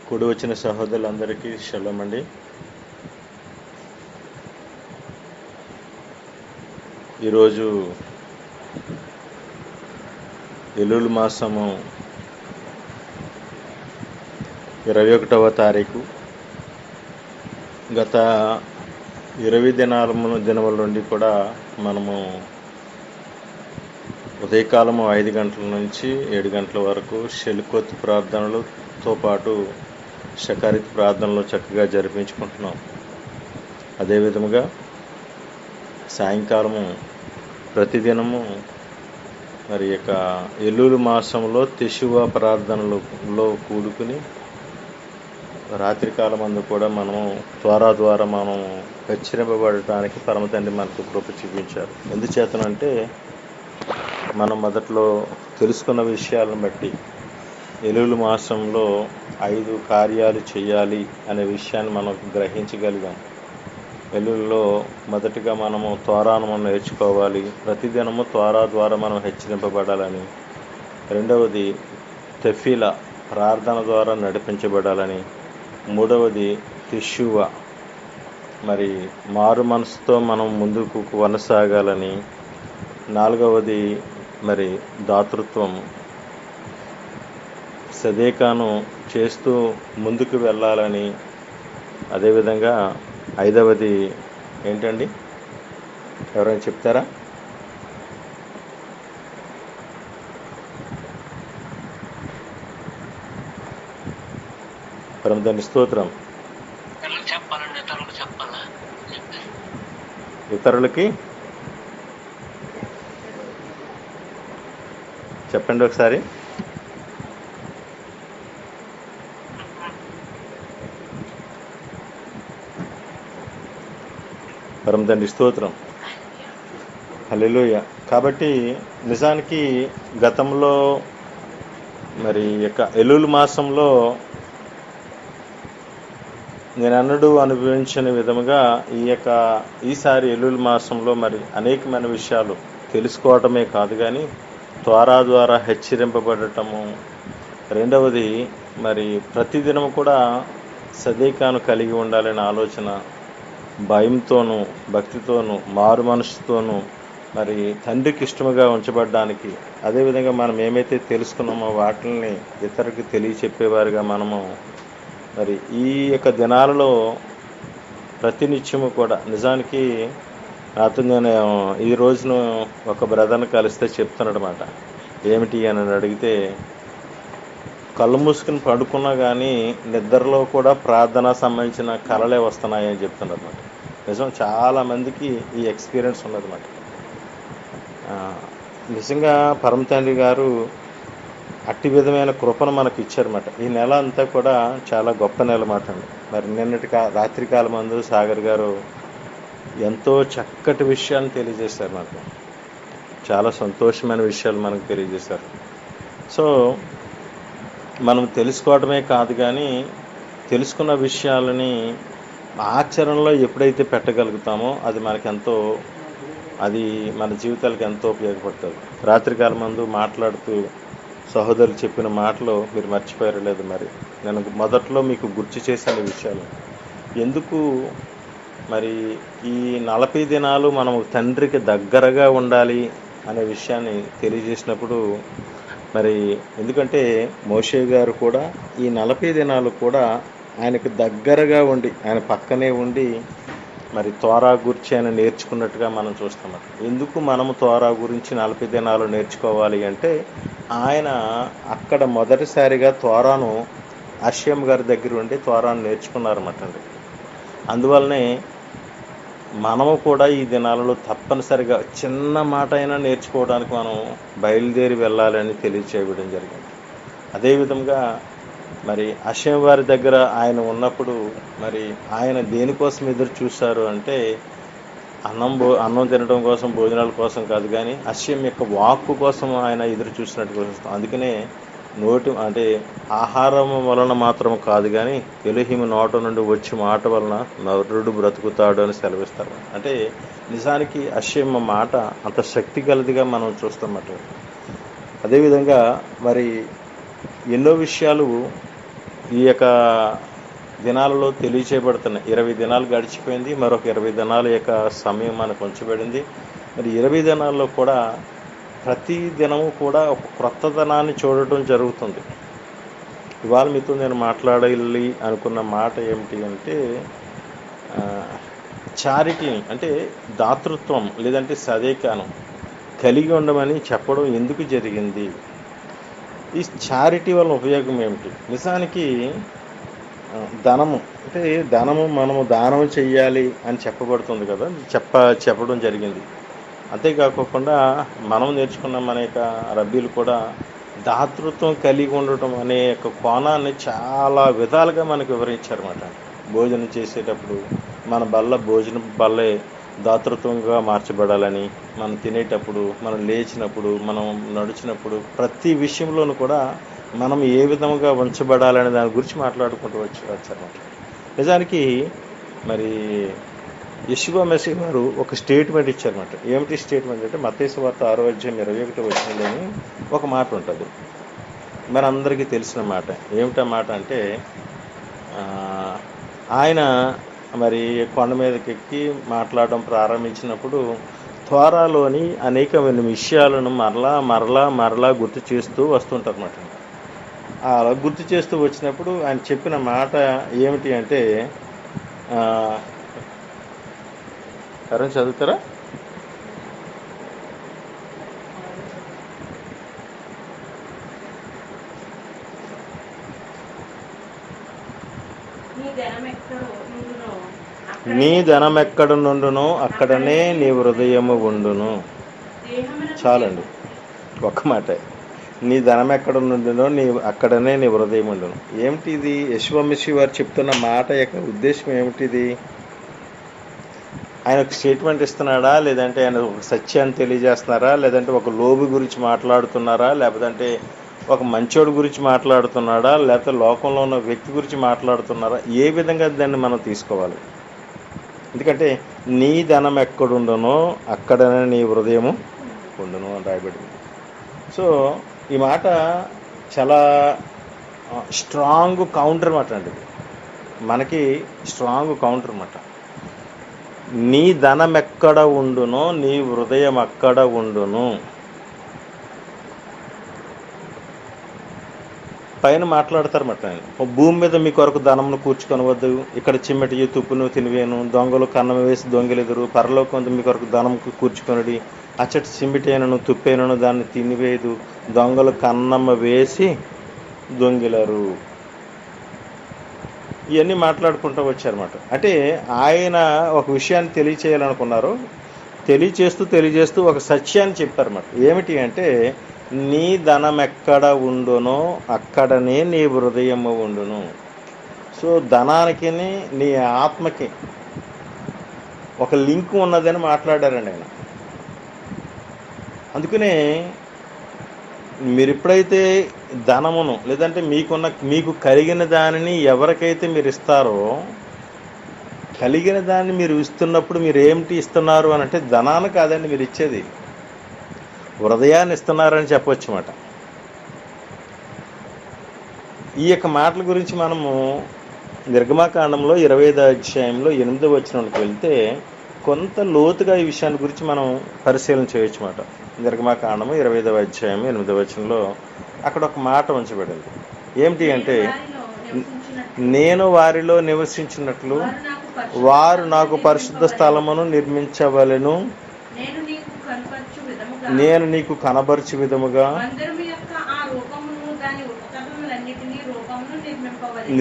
కూడి వచ్చిన సహోదరులందరికీ షలోమ్ అండి. ఈరోజు ఎల్లుల్ మాసము 21వ తారీఖు. గత 20 దినముల నుండి కూడా మనము ఉదయకాలము 5 గంటల నుంచి 7 గంటల వరకు షెల్కొత్ ప్రార్థనలతో పాటు షకారిత్ ప్రార్థనలు చక్కగా జరిపించుకుంటున్నాం. అదేవిధముగా సాయంకాలము ప్రతిదినము మరి యొక్క ఎల్లులు మాసంలో తెషువా ప్రార్థనలో కూడుకుని రాత్రికాలమందు కూడా మనము ద్వారా మనం హెచ్చరింపబడటానికి పరమ తండ్రి మనకు కృప చూపించారు. ఎందుచేతనంటే మనం మొదట్లో తెలుసుకున్న విషయాలను బట్టి ఎల్లులు మాసంలో 5 కార్యాలు చేయాలి అనే విషయాన్ని మనం గ్రహించగలిగాం. ఎల్లుల్లో మొదటిగా మనము తోరాను మనం నేర్చుకోవాలి, ప్రతిదినము తోరా ద్వారా మనం హెచ్చరింపబడాలని. రెండవది తెఫీలా ప్రార్థన ద్వారా నడిపించబడాలని. మూడవది తెషువా మరి మారు మనసుతో మనం ముందుకు కొనసాగాలని. నాలుగవది మరి దాతృత్వం, సదేకాను చేస్తూ ముందుకు వెళ్ళాలని. అదేవిధంగా ఐదవది ఏంటండి, ఎవరైనా చెప్తారా? పరమదండి స్తోత్రం. ఇతరులకి చెప్పండి ఒకసారి. పరమదండి స్తోత్రం. హల్లెలూయా. కాబట్టి నిజానికి గతంలో మరి యొక్క ఎల్లుల్ మాసంలో నేను అన్నడు అనుభవించిన విధముగా ఈసారి ఎల్లుల్ మాసంలో మరి అనేకమైన విషయాలు తెలుసుకోవటమే కాదు కానీ త్వరా ద్వారా హెచ్చరింపబడటము. రెండవది మరి ప్రతిదినం కూడా సదేకాను కలిగి ఉండాలనే ఆలోచన, భయంతోనూ భక్తితోనూ మారు మనసుతోనూ మరి తండ్రికి ఇష్టముగా ఉంచబడడానికి. అదేవిధంగా మనం ఏమైతే తెలుసుకున్నామో వాటిని ఇతరులకు తెలియచెప్పేవారుగా మనము మరి ఈ యొక్క దినాలలో ప్రతినిత్యము కూడా నిజానికి నాతో నేను ఈ రోజున ఒక బ్రదర్ని కలిస్తే చెప్తున్నాడు అన్నమాట. ఏమిటి అని అడిగితే, కళ్ళు మూసుకుని పడుకున్నా కానీ నిద్రలో కూడా ప్రార్థన సంబంధించిన కళలే వస్తున్నాయని చెప్తున్నారు అన్నమాట. నిజం, చాలామందికి ఈ ఎక్స్పీరియన్స్ ఉన్నదన్నమాట. నిజంగా పరమ తండ్రి గారు అట్టి విధమైన కృపను మనకు ఇచ్చారన్నమాట. ఈ నెల అంతా కూడా చాలా గొప్ప నెల మాట అండి. మరి నిన్నటి రాత్రికాలం మందు సాగర్ గారు ఎంతో చక్కటి విషయాన్ని తెలియజేశారు నాకు. చాలా సంతోషమైన విషయాలు మనకు తెలియజేశారు. సో మనం తెలుసుకోవడమే కాదు కానీ తెలుసుకున్న విషయాలని ఆచరణలో ఎప్పుడైతే పెట్టగలుగుతామో అది మన జీవితాలకు ఎంతో ఉపయోగపడుతుంది. రాత్రికాలం మందు మాట్లాడుతూ సహోదరులు చెప్పిన మాటలు మీరు మర్చిపోయారు లేదు. మరి నేను మొదట్లో మీకు గుర్తు చేశాను ఈ విషయాలు. ఎందుకు మరి ఈ 40 దినాలు మనం తండ్రికి దగ్గరగా ఉండాలి అనే విషయాన్ని తెలియజేసినప్పుడు మరి ఎందుకంటే మోషే గారు కూడా ఈ 40 దినాలు కూడా ఆయనకు దగ్గరగా ఉండి ఆయన పక్కనే ఉండి మరి తోరా గురించి ఆయన నేర్చుకున్నట్టుగా మనం చూస్తాం. ఎందుకు మనము తోరా గురించి 40 దినాలు నేర్చుకోవాలి అంటే ఆయన అక్కడ మొదటిసారిగా తోరాను అష్యం గారి దగ్గర ఉండి తోరాను నేర్చుకున్నారన్నమాట అండి. అందువల్లనే మనము కూడా ఈ దినాలలో తప్పనిసరిగా చిన్న మాట అయినా నేర్చుకోవడానికి మనం బయలుదేరి వెళ్ళాలని తెలియచేయడం జరిగింది. అదేవిధంగా మరి అష్యం వారి దగ్గర ఆయన ఉన్నప్పుడు మరి ఆయన దేనికోసం ఎదురు చూశారు అంటే అన్నం తినడం కోసం, భోజనాల కోసం కాదు కానీ అష్యం యొక్క వాక్కు కోసం ఆయన ఎదురు చూసినట్టు చూస్తాం. అందుకనే ఆహారం వలన మాత్రం కాదు కానీ ఎలోహిము నోట నుండి వచ్చి మాట వలన నరుడు బ్రతుకుతాడు అని సెలవిస్తారు. అంటే నిజానికి అష్యం మాట అంత శక్తి గలదిగా మనం చూస్తామట. అదేవిధంగా మరి ఎన్నో విషయాలు ఈ యొక్క దినాలలో తెలియచేయబడుతున్నాయి. 20 దినాలు గడిచిపోయింది, మరొక 20 దినాల యొక్క సమయం మనకు ఉంచబడింది. మరి 20 దినాల్లో కూడా ప్రతి దినము కూడా ఒక క్రొత్తదనాన్ని చూడటం జరుగుతుంది. ఇవాళ మీతో నేను మాట్లాడాలి అనుకున్న మాట ఏమిటి అంటే చారిటీ, అంటే దాతృత్వం లేదంటే సదేకానం కలిగి ఉండమని చెప్పడం ఎందుకు జరిగింది? ఈ చారిటీ వల్ల ఉపయోగం ఏమిటి? నిజానికి ధనము, అంటే ధనము మనము దానం చెయ్యాలి అని చెప్పబడుతుంది కదా, చెప్పడం జరిగింది. అంతేకాకుండా మనం నేర్చుకున్న మన యొక్క రబ్బీలు కూడా దాతృత్వం కలిగి ఉండటం అనే యొక్క కోణాన్ని చాలా విధాలుగా మనకు వివరించారన్నమాట. భోజనం చేసేటప్పుడు మన భోజనం బల్లే దాతృత్వంగా మార్చబడాలని, మనం తినేటప్పుడు, మనం లేచినప్పుడు, మనం నడిచినప్పుడు, ప్రతి విషయంలోనూ కూడా మనం ఏ విధంగా ఉంచబడాలనే దాని గురించి మాట్లాడుకుంటూ వచ్చారన్నమాట. నిజానికి మరి యెషూవా మెస్సీహ్ వారు ఒక స్టేట్మెంట్ ఇచ్చారన్నమాట. ఏమిటి స్టేట్మెంట్ అంటే మత్తయి సువార్త 6:21 ఒక మాట ఉంటుంది, మనందరికీ తెలిసిన మాట. ఏమిటా మాట అంటే ఆయన మరి కొండ మీదకి ఎక్కి మాట్లాడడం ప్రారంభించినప్పుడు త్వరలోని అనేకమైన విషయాలను మరలా గుర్తు చేస్తూ వస్తుంటారన్నమాట. అలా గుర్తు చేస్తూ వచ్చినప్పుడు ఆయన చెప్పిన మాట ఏమిటి అంటే, ఎవరైనా చదువుతారా? నీ ధనం ఎక్కడ నుండునో అక్కడనే నీ హృదయము ఉండును. చాలండి, ఒక్క మాట. నీ ధనం ఎక్కడ నుండునో అక్కడనే నీ హృదయం ఉండును. ఏమిటి ఇది? యెషూవా మెస్సీహ్ వారు చెప్తున్న మాట యొక్క ఉద్దేశం ఏమిటిది? ఆయన ఒక స్టేట్మెంట్ ఇస్తున్నాడా, లేదంటే ఆయన ఒక సత్యాన్ని తెలియజేస్తున్నారా, లేదంటే ఒక లోబి గురించి మాట్లాడుతున్నారా, లేకపోతే ఒక మంచోడు గురించి మాట్లాడుతున్నాడా, లేకపోతే లోకంలో ఉన్న వ్యక్తి గురించి మాట్లాడుతున్నారా? ఏ విధంగా దాన్ని మనం తీసుకోవాలి? ఎందుకంటే నీ ధనం ఎక్కడుండునో అక్కడనే నీ హృదయము ఉండును అని రాయబడింది. సో ఈ మాట చాలా స్ట్రాంగ్ కౌంటర్ మాట అండి, మనకి స్ట్రాంగ్ కౌంటర్ మాట. నీ ధనం ఎక్కడ ఉండునో నీ హృదయం అక్కడ ఉండును. పైన మాట్లాడతారన్నమాట. భూమి మీద మీ కొరకు ధనమును కూర్చుకొనవద్దు, ఇక్కడ చిమ్మటి తుప్పును తినివేను, దొంగలు కన్నం వేసి దొంగిలెదురు, పరలోకం మీ కొరకు ధనముకు కూర్చుకొనడి, అచ్చటి చిమ్మిటైనను తుప్పైనను దాన్ని తినివేదు, దొంగలు కన్నమ్మ వేసి దొంగిలరు. ఇవన్నీ మాట్లాడుకుంటూ వచ్చారన్నమాట. అంటే ఆయన ఒక విషయాన్ని తెలియచేయాలనుకున్నారు, తెలియజేస్తూ ఒక సత్యాన్ని చెప్పారన్నమాట. ఏమిటి అంటే నీ ధనం ఎక్కడ ఉండునో అక్కడనే నీ హృదయము ఉండును. సో ధనానికి నీ ఆత్మకి ఒక లింక్ ఉన్నదని మాట్లాడారండి ఆయన. అందుకనే మీరు ఎప్పుడైతే ధనమును లేదంటే మీకు కలిగిన దానిని ఎవరికైతే మీరు ఇస్తారో, కలిగిన దాన్ని మీరు ఇస్తున్నప్పుడు మీరు ఏమిటి ఇస్తున్నారు అని అంటే ధనాన్ని కాదండి మీరు ఇచ్చేది, హృదయాన్ని ఇస్తున్నారని చెప్పవచ్చు అన్నమాట. ఈ యొక్క మాటల గురించి మనము నిర్గమాకాండంలో 25:8 వెళ్తే కొంత లోతుగా ఈ విషయాన్ని గురించి మనం పరిశీలన చేయొచ్చు అన్నమాట. నిర్గమాకాండము 25:8 అక్కడ ఒక మాట ఉంచబడింది. ఏమిటి అంటే, నేను వారిలో నివసించినట్లు వారు నాకు పరిశుద్ధ స్థలమును నిర్మించవలెను, నేను నీకు కనబరచు విధముగా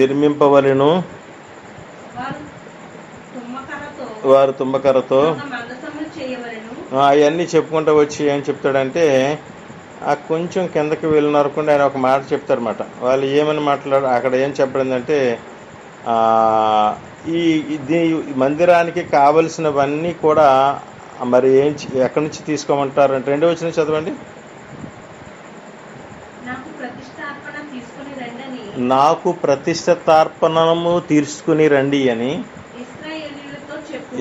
నిర్మింపవలెను. వారు తుమ్మకర్రతో అవన్నీ చెప్పుకుంటూ వచ్చి ఏం చెప్తాడంటే, కొంచెం కిందకి వెళ్ళినారకుండా ఆయన ఒక మాట చెప్తారన్నమాట. వాళ్ళు ఏమని అక్కడ ఏం చెప్పడిందంటే, ఈ మందిరానికి కావలసినవన్నీ కూడా మరి ఎక్కడి నుంచి తీసుకోమంటారంటే 2వ వచనం చదవండి. నాకు ప్రతిష్ఠార్పణము తీసుకుని రండి అని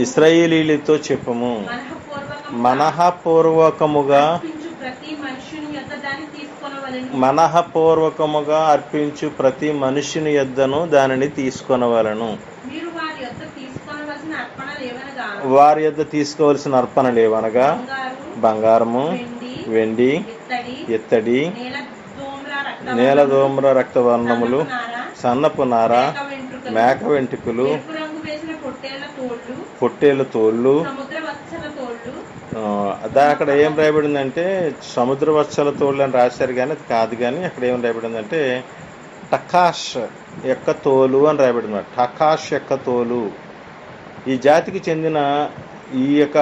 ఇశ్రాయేలీయులతో చెప్పము. మనఃపూర్వకముగా మనఃపూర్వకముగా అర్పించు ప్రతి మనుష్యుని యొద్దను దానిని తీసుకొనవలెను. వారి యొద్ద తీసుకోవలసిన అర్పణలు ఏవనగా బంగారము, వెండి, ఇత్తడి, నీలధూమ్ర రక్తవర్ణములు, సన్నపు నార, మేక వెంట్రుకలు, పొట్టేళ్ళ తోళ్ళు. అక్కడ ఏం రాయబడిందంటే సముద్ర వత్సల తోళ్ళు అని రాశారు, కానీ అది కాదు. కానీ అక్కడ ఏం రాయబడిందంటే టకాష్ యొక్క తోలు అని రాయబడింది. టకాష్ యొక్క తోలు ఈ జాతికి చెందిన ఈ యొక్క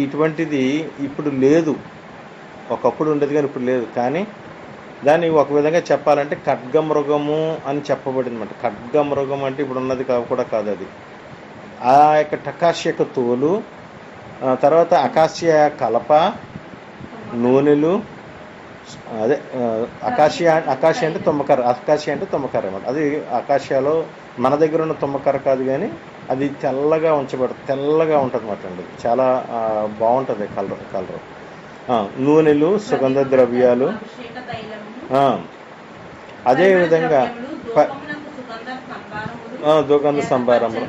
ఇటువంటిది ఇప్పుడు లేదు. ఒకప్పుడు ఉండేది కానీ ఇప్పుడు లేదు. కానీ దాన్ని ఒక విధంగా చెప్పాలంటే ఖడ్గమృగము అని చెప్పబడింది అన్నమాట. ఖడ్గమృగం అంటే ఇప్పుడు ఉన్నది కూడా కాదు. అది ఆ యొక్క టకాష్ యొక్క తోలు, తర్వాత అకాసియా కలప, నూనెలు, అదే అకాసియా అంటే తుమ్మకర్ర. అకాసియా అంటే తుమ్మకర్ర అన్నమాట. అది అకాసియాలో మన దగ్గర ఉన్న తుమ్మకర్ర కాదు, కానీ అది తెల్లగా తెల్లగా ఉంటుంది అన్నమాట అండి. చాలా బాగుంటుంది కలర్. నూనెలు, సుగంధ ద్రవ్యాలు, అదేవిధంగా దుగంధ సంభారములు,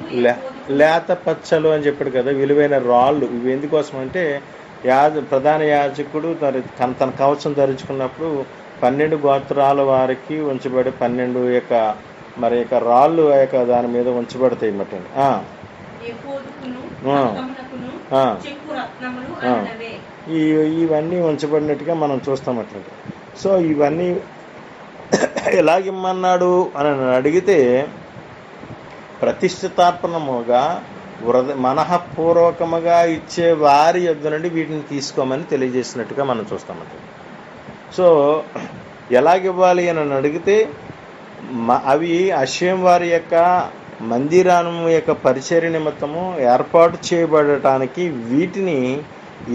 లేత పచ్చలు అని చెప్పాడు కదా, విలువైన రాళ్ళు. ఇవి ఎందుకోసం అంటే ప్రధాన యాజకుడు తన కవచం ధరించుకున్నప్పుడు 12 గోత్రాల వారికి ఉంచబడి 12 యొక్క రాళ్ళు దాని మీద ఉంచబడతాయి అన్నమాట. ఇవన్నీ ఉంచబడినట్టుగా మనం చూస్తామట్లేదు. సో ఇవన్నీ ఎలాగిమ్మన్నాడు అని అడిగితే ప్రతిష్ఠితార్పణముగా మనఃపూర్వకముగా ఇచ్చే వారి యొద్ద నుండి వీటిని తీసుకోమని తెలియజేసినట్టుగా మనం చూస్తామంట. సో ఎలాగివ్వాలి అని అడిగితే అవి అశ్వం వారి యొక్క మందిరాము యొక్క పరిచర్య నిమిత్తము ఏర్పాటు చేయబడటానికి వీటిని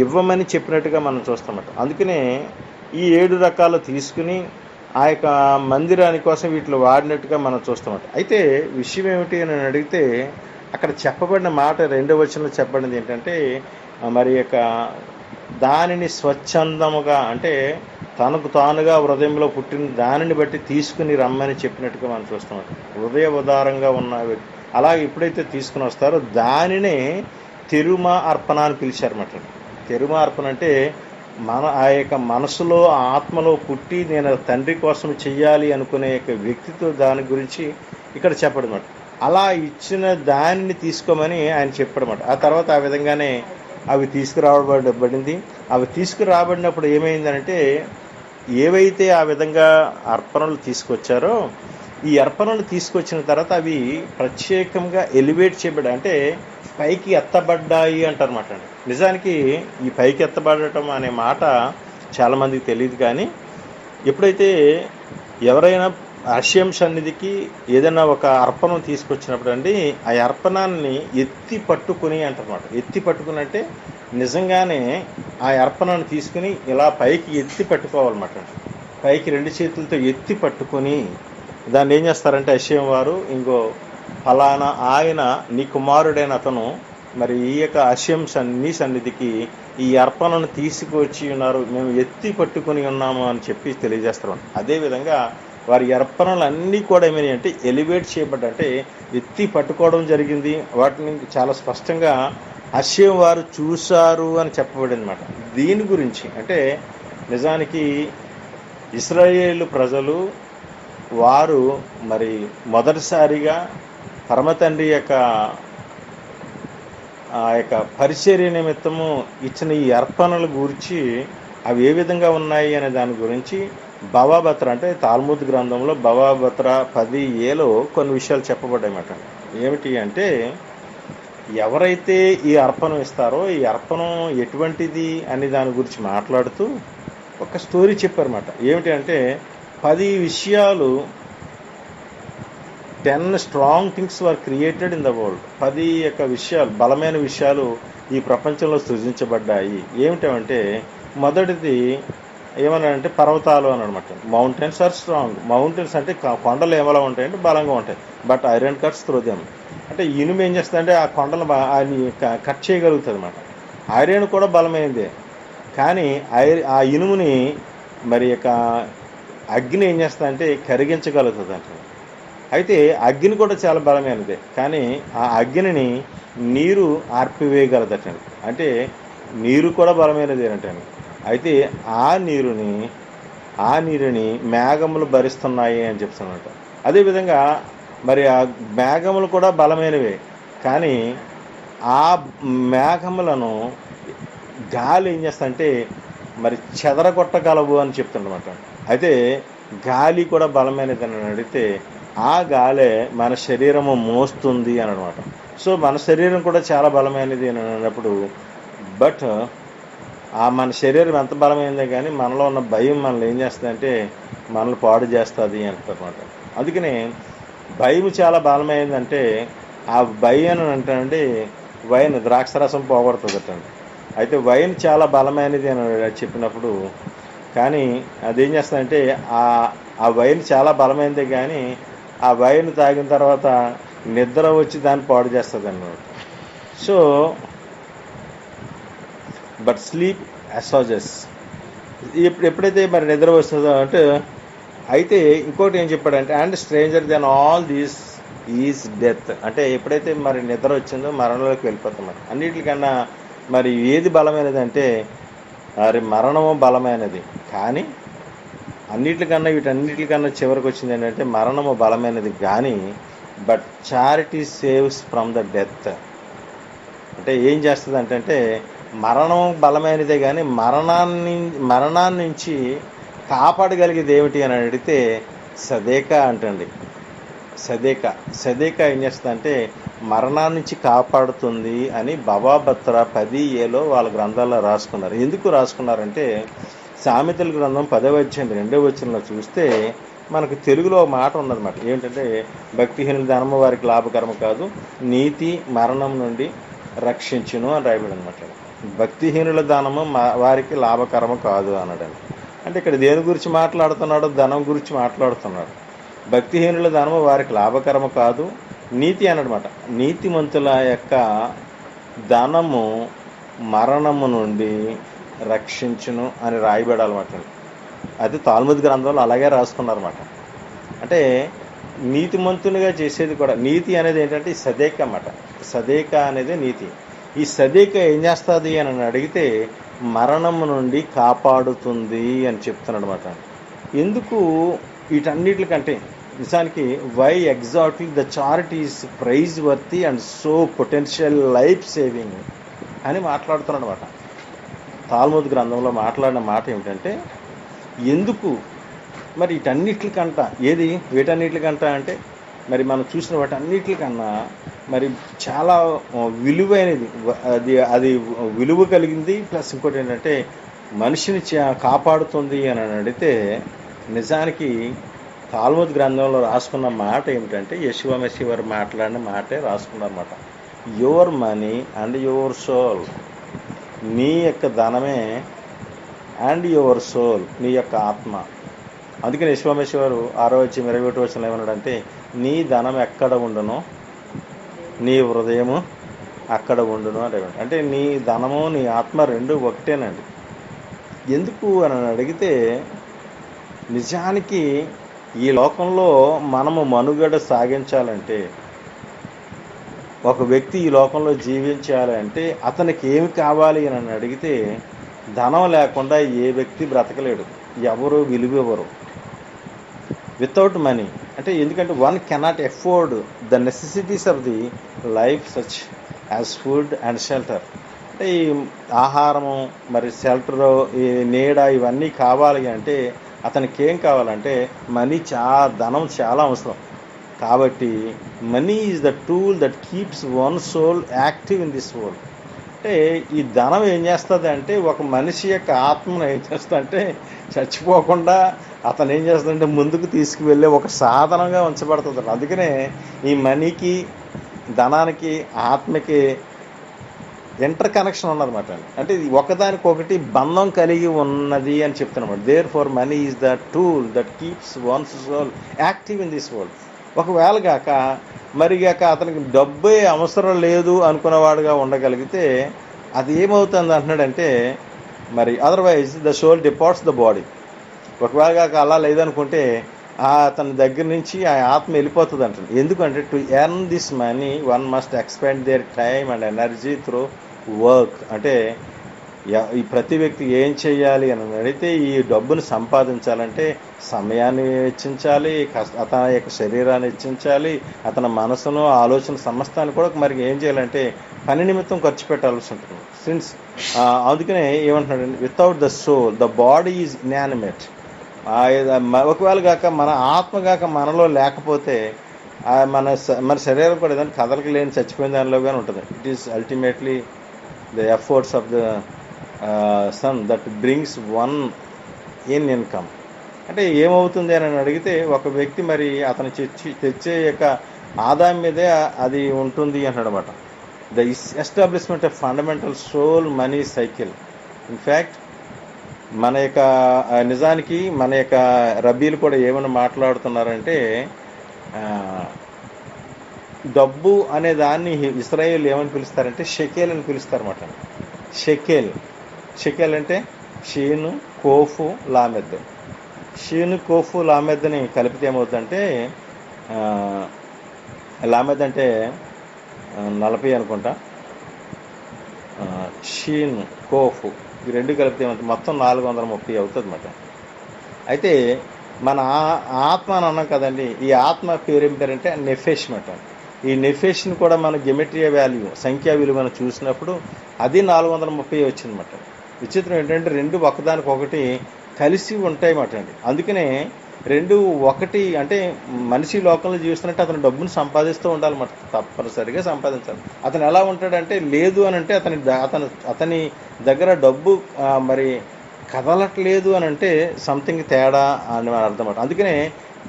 ఇవ్వమని చెప్పినట్టుగా మనం చూస్తామట. అందుకనే ఈ 7 రకాలు తీసుకుని ఆ యొక్క మందిరాని కోసం వీటిలో వాడినట్టుగా మనం చూస్తామట. అయితే విషయం ఏమిటి అని అడిగితే అక్కడ చెప్పబడిన మాట 2వ వచనంలో చెప్పబడింది ఏంటంటే దానిని స్వచ్ఛందముగా అంటే తనకు తానుగా హృదయంలో పుట్టిన దానిని బట్టి తీసుకుని రమ్మని చెప్పినట్టుగా మనం చూస్తామట. హృదయ ఉదారంగా ఉన్న అలాగే ఎప్పుడైతే తీసుకుని వస్తారో దానినే తిరుమ అర్పణ అని పిలిచారన్నమాట. తిరుమ అర్పణ అంటే ఆ యొక్క మనసులో ఆత్మలో పుట్టి నేను తండ్రి కోసం చెయ్యాలి అనుకునే యొక్క వ్యక్తితో దాని గురించి ఇక్కడ చెప్పడమాట. అలా ఇచ్చిన దానిని తీసుకోమని ఆయన చెప్పడమాట. ఆ తర్వాత ఆ విధంగానే అవి తీసుకురాబడింది. అవి తీసుకురాబడినప్పుడు ఏమైందంటే ఏవైతే ఆ విధంగా అర్పణలు తీసుకొచ్చారో ఈ అర్పణలు తీసుకొచ్చిన తర్వాత అవి ప్రత్యేకంగా ఎలివేట్ చేయబడ్డాయి, అంటే పైకి ఎత్తబడ్డాయి అంటారన్నమాట. నిజానికి ఈ పైకి ఎత్తబడటం అనే మాట చాలామందికి తెలియదు. కానీ ఎప్పుడైతే ఎవరైనా అశ్వం సన్నిధికి ఏదైనా ఒక అర్పణం తీసుకొచ్చినప్పుడు అండి ఆ అర్పణాన్ని ఎత్తి పట్టుకుని అంటారన్నమాట. ఎత్తి పట్టుకుని అంటే నిజంగానే ఆ అర్పణాన్ని తీసుకుని ఇలా పైకి ఎత్తి పట్టుకోవాలన్నమాట. పైకి 2 చేతులతో ఎత్తి పట్టుకొని దాన్ని ఏం చేస్తారంటే అశ్వం వారు ఇంకో ఫలానా ఆయన నీ కుమారుడైన అతను ఈ యొక్క అశ్వం నీ సన్నిధికి ఈ అర్పణను తీసుకువచ్చి ఉన్నారు, మేము ఎత్తి పట్టుకుని ఉన్నాము అని చెప్పి తెలియజేస్తారు. అదేవిధంగా వారి అర్పణలు అన్నీ కూడా ఏమని అంటే ఎలివేట్ చేయబడ్డ, అంటే ఎత్తి పట్టుకోవడం జరిగింది. వాటిని చాలా స్పష్టంగా అశ్వం వారు చూశారు అని చెప్పబడింది అన్నమాట. దీని గురించి అంటే నిజానికి ఇశ్రాయేలు ప్రజలు వారు మొదటిసారిగా పరమతండ్రి యొక్క ఆ యొక్క పరిచర్య నిమిత్తము ఇచ్చిన ఈ అర్పణల గురించి అవి ఏ విధంగా ఉన్నాయి అనే దాని గురించి భవాబత్ర అంటే తాల్ముద్ గ్రంథంలో భవాబత్ర 10a కొన్ని విషయాలు చెప్పబడ్డాయన్నమాట. ఏమిటి అంటే ఎవరైతే ఈ అర్పణం ఇస్తారో ఈ అర్పణం ఎటువంటిది అని దాని గురించి మాట్లాడుతూ ఒక స్టోరీ చెప్పారన్నమాట. ఏమిటి అంటే 10 విషయాలు 10 strong things were created in the world. 10 యొక్క విషయాలు, బలమైన విషయాలు ఈ ప్రపంచంలో సృజించబడ్డాయి. ఏమిటంటే మొదటిది ఏమన్నాడంటే పర్వతాలు అని అనమాట. Mountains are strong. మౌంటైన్స్ అంటే కొండలు ఏమలా ఉంటాయంటే బలంగా ఉంటాయి. But iron cuts through them. అంటే ఇనుము ఏం చేస్తుందంటే ఆ కొండలు కట్ చేయగలుగుతుంది అనమాట. ఐరన్ కూడా బలమైనదే, కానీ ఆ ఇనుముని అగ్ని ఏం చేస్తుందంటే కరిగించగలుగుతుంది అంటాడు. అయితే అగ్ని కూడా చాలా బలమైనదే, కానీ ఆ అగ్నిని నీరు ఆర్పివేయగలదటండి. అంటే నీరు కూడా బలమైనది అంటాను. అయితే ఆ నీరుని మేఘములు భరిస్తున్నాయి అని చెప్తున్నమాట. అదేవిధంగా మరి ఆ మేఘములు కూడా బలమైనవే, కానీ ఆ మేఘములను గాలి ఏం చేస్తుందంటే మరి చెదరగొట్టగలవు అని చెప్తుండమాట. అయితే గాలి కూడా బలమైనది అని అడిగితే ఆ గాలే మన శరీరము మోస్తుంది అని అనమాట. సో మన శరీరం కూడా చాలా బలమైనది అని అన్నప్పుడు, బట్ ఆ మన శరీరం ఎంత బలమైందే కానీ మనలో ఉన్న భయం మనల్ని ఏం చేస్తుందంటే మనల్ని పాడు చేస్తుంది అంటారనమాట. అందుకనే భయం చాలా బలమైందంటే ఆ భయం అని అంటానండి వైన్ ద్రాక్షరసం పోగొడుతుందటండి. అయితే వైన్ చాలా బలమైనది అని చెప్పినప్పుడు, కానీ అదేం చేస్తుందంటే ఆ వైన్ చాలా బలమైనదే, కానీ ఆ వైన్ తాగిన తర్వాత నిద్ర వచ్చి దాన్ని పాడు చేస్తుంది అన్నమాట. సో బట్ స్లీప్ అసాజెస్, ఎప్పుడైతే మరి నిద్ర వస్తుందో అంటే, అయితే ఇంకోటి ఏం చెప్పాడంటే and stranger then all these is death, అంటే ఎప్పుడైతే మరి నిద్ర వచ్చిందో మరణంలోకి వెళ్ళిపోతాం. అన్నిటికన్నా మరి ఏది బలమైనది అంటే మరి మరణము బలమైనది, కానీ వీటన్నిటికన్నా చివరికి వచ్చింది ఏంటంటే మరణము బలమైనది కానీ, but charity saves from the death. అంటే ఏం చేస్తుంది అంటే మరణం బలమైనదే కానీ మరణాన్ని నుంచి కాపాడగలిగేది ఏమిటి అని అడిగితే సదేక అంటండి. సదేక ఏం చేస్తుందంటే మరణాన్ని నుంచి కాపాడుతుంది అని బాబా బత్రా 10A వాళ్ళ గ్రంథాల్లో రాసుకున్నారు. ఎందుకు రాసుకున్నారంటే సామెతల గ్రంథం 10వ అధ్యాయం 2వ వచనంలో చూస్తే మనకు తెలుగులో మాట ఉన్నదన్నమాట. ఏంటంటే భక్తిహీనుల ధనము వారికి లాభకరము కాదు, నీతి మరణం నుండి రక్షించును అని రాయబడి అనమాట. భక్తిహీనుల ధనము వారికి లాభకరము కాదు అనడం అంటే ఇక్కడ దేని గురించి మాట్లాడుతున్నాడు? ధనం గురించి మాట్లాడుతున్నాడు. భక్తిహీనుల ధనము వారికి లాభకరము కాదు, నీతి అన్నమాట. నీతిమంతుల యొక్క ధనము మరణము నుండి రక్షించును అని రాయబడాలన్నమాట. అది తాల్ముద్ గ్రంథంలో అలాగే రాసుకున్నారన్నమాట. అంటే నీతిమంతునిగా చేసేది కూడా నీతి అనేది ఏంటంటే సదేక అన్నమాట. సదేక అనేది నీతి. ఈ సదేక ఏం చేస్తుంది అని అడిగితే మరణము నుండి కాపాడుతుంది అని చెప్తున్నాడు అనమాట. ఎందుకు వీటన్నిటికంటే నిజానికి why exactly the charity is praiseworthy and so potential life saving అని మాట్లాడుతున్నాడు అనమాట. తాల్ముద్ గ్రంథంలో మాట్లాడిన మాట ఏమిటంటే ఎందుకు మరి వీటన్నిటికంట వీటన్నిటికంట అంటే మరి మనం చూసిన వాటన్నిటికన్నా మరి చాలా విలువైనది, అది విలువ కలిగింది. ప్లస్ ఇంకోటి ఏంటంటే మనిషిని కాపాడుతుంది అని అడిగితే నిజానికి తాల్ముద్ గ్రంథంలో రాసుకున్న మాట ఏమిటంటే యెషూవా మెస్సీ వారు మాట్లాడిన మాటే రాసుకున్నారన్నమాట. Your money and your soul, నీ యొక్క ధనమే అండ్ యువర్ సోల్, నీ యొక్క ఆత్మ. అందుకని యెషూవా మెస్సీ వారు 6:21 ఏమన్నాడంటే నీ ధనం ఎక్కడ ఉండునో నీ హృదయము అక్కడ ఉండును అని. అంటే నీ ధనము నీ ఆత్మ రెండు ఒకటేనండి. ఎందుకు అని అడిగితే నిజానికి ఈ లోకంలో మనము మనుగడ సాగించాలంటే, ఒక వ్యక్తి ఈ లోకంలో జీవించాలంటే అతనికి ఏమి కావాలి అని అడిగితే ధనం లేకుండా ఏ వ్యక్తి బ్రతకలేడు, ఎవరు విలువ ఇవ్వరు. వితౌట్ మనీ అంటే ఎందుకంటే one cannot afford the necessities of the life such as food and shelter. అంటే ఈ ఆహారము మరి షెల్టరు ఈ నీడ ఇవన్నీ కావాలి అంటే అతనికి ఏం కావాలంటే ధనం చాలా అవసరం. కాబట్టి money is the tool that keeps one soul active in this world. అంటే ఈ ధనం ఏం చేస్తుంది అంటే ఒక మనిషి యొక్క ఆత్మను ఏం చేస్తుందంటే చచ్చిపోకుండా అతను ఏం చేస్తుందంటే ముందుకు తీసుకువెళ్ళే ఒక సాధనంగా ఉంచబడుతుంది. అందుకనే ఈ మనీకి ధనానికి ఆత్మకి ఇంటర్ కనెక్షన్ ఉన్నదన్నమాట. అంటే ఒకదానికొకటి బంధం కలిగి ఉన్నది అని చెప్తున్నమాట. Therefore money is the tool that keeps one's soul active in this world. ఒకవేళ గాక అతనికి డబ్బే అవసరం లేదు అనుకున్నవాడుగా ఉండగలిగితే అది ఏమవుతుంది అంటున్నాడంటే మరి otherwise the soul departs the body. ఒకవేళ అలా లేదనుకుంటే అతని దగ్గర నుంచి ఆ ఆత్మ వెళ్ళిపోతుంది అంటుంది. ఎందుకంటే to earn this money one must expend their time and energy through work. అంటే ఈ ప్రతి వ్యక్తి ఏం చేయాలి అని అడిగితే ఈ డబ్బును సంపాదించాలంటే సమయాన్ని వెచ్చించాలి, అతని యొక్క శరీరాన్ని వెచ్చించాలి, అతని మనసును ఆలోచన సమస్తాన్ని కూడా మరి ఏం చేయాలంటే పని నిమిత్తం ఖర్చు పెట్టాల్సి ఉంటుంది. సిన్స్ అందుకనే ఏమంటున్నాడు, without the soul the body is inanimate. ఒకవేళ కాక మన ఆత్మ కాక మనలో లేకపోతే మన శరీరం కూడా ఏదైనా కదలిక లేని చచ్చిపోయిన దానిలోగానే ఉంటుంది. It is ultimately the efforts of the sun that brings one in income. అంటే ఏమవుతుంది అని అడిగితే ఒక వ్యక్తి మరి అతను తెచ్చే యొక్క ఆదాయం మీదే అది ఉంటుంది అన్నాడు అనమాట. The establishment of fundamental soul money cycle. In fact మన యొక్క నిజానికి మన యొక్క రబ్బీలు కూడా ఏమైనా మాట్లాడుతున్నారంటే డబ్బు అనే దాన్ని ఇస్రాయేల్ ఏమని పిలుస్తారంటే షెకేల్ అని పిలుస్తారన్నమాట. షెకేల్ అంటే షీను కోఫు లామెద్. షీను కోఫు లామెద్ని కలిపితే ఏమవుతుందంటే లామెద్ అంటే 40 అనుకుంటా, షీన్ కోఫు ఈ రెండు కలిపితే ఏమవుతుంది, మొత్తం 430 అవుతుంది అన్నమాట. అయితే మన ఆత్మ అని అన్నాం కదండి, ఈ ఆత్మ పేరు ఏం పేరంటే నెఫేష్ అన్నమాట. ఈ నెఫేష్ని కూడా మన గెమెట్రియా వాల్యూ సంఖ్యా విలువను చూసినప్పుడు అది 430 వచ్చిందన్నమాట. విచిత్రం ఏంటంటే రెండు ఒకదానికొకటి కలిసి ఉంటాయి అన్నమాట అండి. అందుకనే రెండు ఒకటి అంటే మనిషి లోకంలో జీవిస్తున్నట్టు అతను డబ్బును సంపాదిస్తూ ఉండాలన్నమాట. తప్పనిసరిగా సంపాదించాలి. అతను ఎలా ఉంటాడంటే లేదు అని అంటే అతని దగ్గర డబ్బు మరి కదలట్లేదు అని అంటే సంథింగ్ తేడా అని అర్థం అన్నమాట. అందుకనే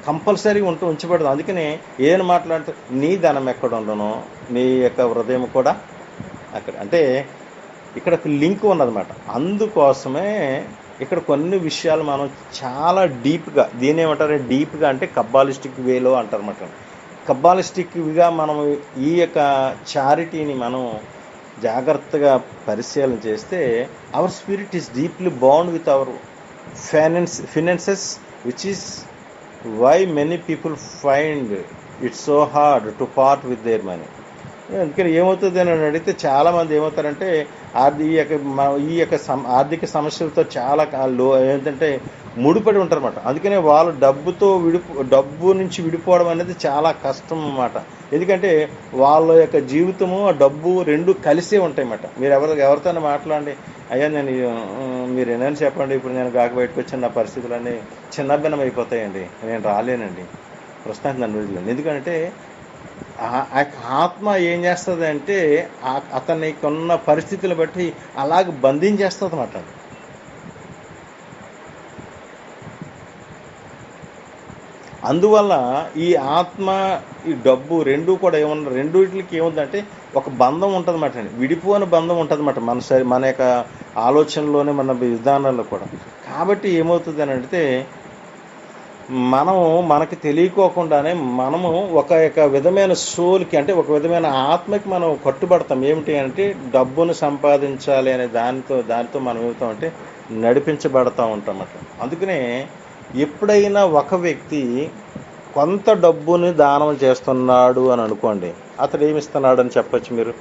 కంపల్సరీ ఉంచబడదు. అందుకనే ఏం మాట్లాడుతూ నీ ధనం ఎక్కడ ఉండనో నీ యొక్క హృదయం కూడా అక్కడ. అంటే ఇక్కడ లింక్ ఉన్నదన్నమాట. అందుకోసమే ఇక్కడ కొన్ని విషయాలు మనం చాలా డీప్గా, దీని ఏమంటారు డీప్గా అంటే కబ్బాలిస్టిక్ వేలో అంటారన్నమాట. కబ్బాలిస్టిక్గా మనం ఈ యొక్క చారిటీని మనం జాగ్రత్తగా పరిశీలన చేస్తే our spirit is deeply bond with our finances which is why many people find it's so hard to part with their money. అందుకని ఏమవుతుంది అని అడిగితే చాలామంది ఏమవుతారంటే ఈ యొక్క ఆర్థిక సమస్యలతో చాలా ఏంటంటే ముడిపడి ఉంటారన్నమాట. అందుకనే వాళ్ళు డబ్బు నుంచి విడిపోవడం అనేది చాలా కష్టం అన్నమాట. ఎందుకంటే వాళ్ళ యొక్క జీవితము డబ్బు రెండు కలిసే ఉంటాయన్నమాట. మీరు ఎవరితో మాట్లాడండి, అయ్యా మీరు ఏమైనా చెప్పండి, ఇప్పుడు నేను గాక బయటకు వచ్చిన నా పరిస్థితులన్నీ చిన్నభిన్నం అయిపోతాయండి, నేను రాలేనండి ప్రస్తుతానికి నన్ను వదిలేను. ఎందుకంటే ఆత్మ ఏం చేస్తుంది అంటే అతనికి ఉన్న పరిస్థితులు బట్టి అలాగ బంధించేస్తుంది అన్నమాట. అందువల్ల ఈ ఆత్మ ఈ డబ్బు రెండు కూడా రెండుకి ఏముందంటే ఒక బంధం ఉంటుంది అన్నమాట అండి. విడిపోని బంధం ఉంటుంది అన్నమాట మన యొక్క ఆలోచనలోనే మన విధానాల్లో కూడా. కాబట్టి ఏమవుతుంది అని అంటే మనకి తెలియకోకుండానే మనము ఒక విధమైన సోల్కి అంటే ఒక విధమైన ఆత్మకి మనం కట్టుబడతాం. ఏమిటి అంటే డబ్బును సంపాదించాలి అనే దానితో మనం ఏమవుతాం అంటే నడిపించబడతా ఉంటాం అన్నమాట. అందుకనే ఎప్పుడైనా ఒక వ్యక్తి కొంత డబ్బుని దానం చేస్తున్నాడు అని అనుకోండి, అతడు ఏమిస్తున్నాడు అని చెప్పచ్చు, మీరు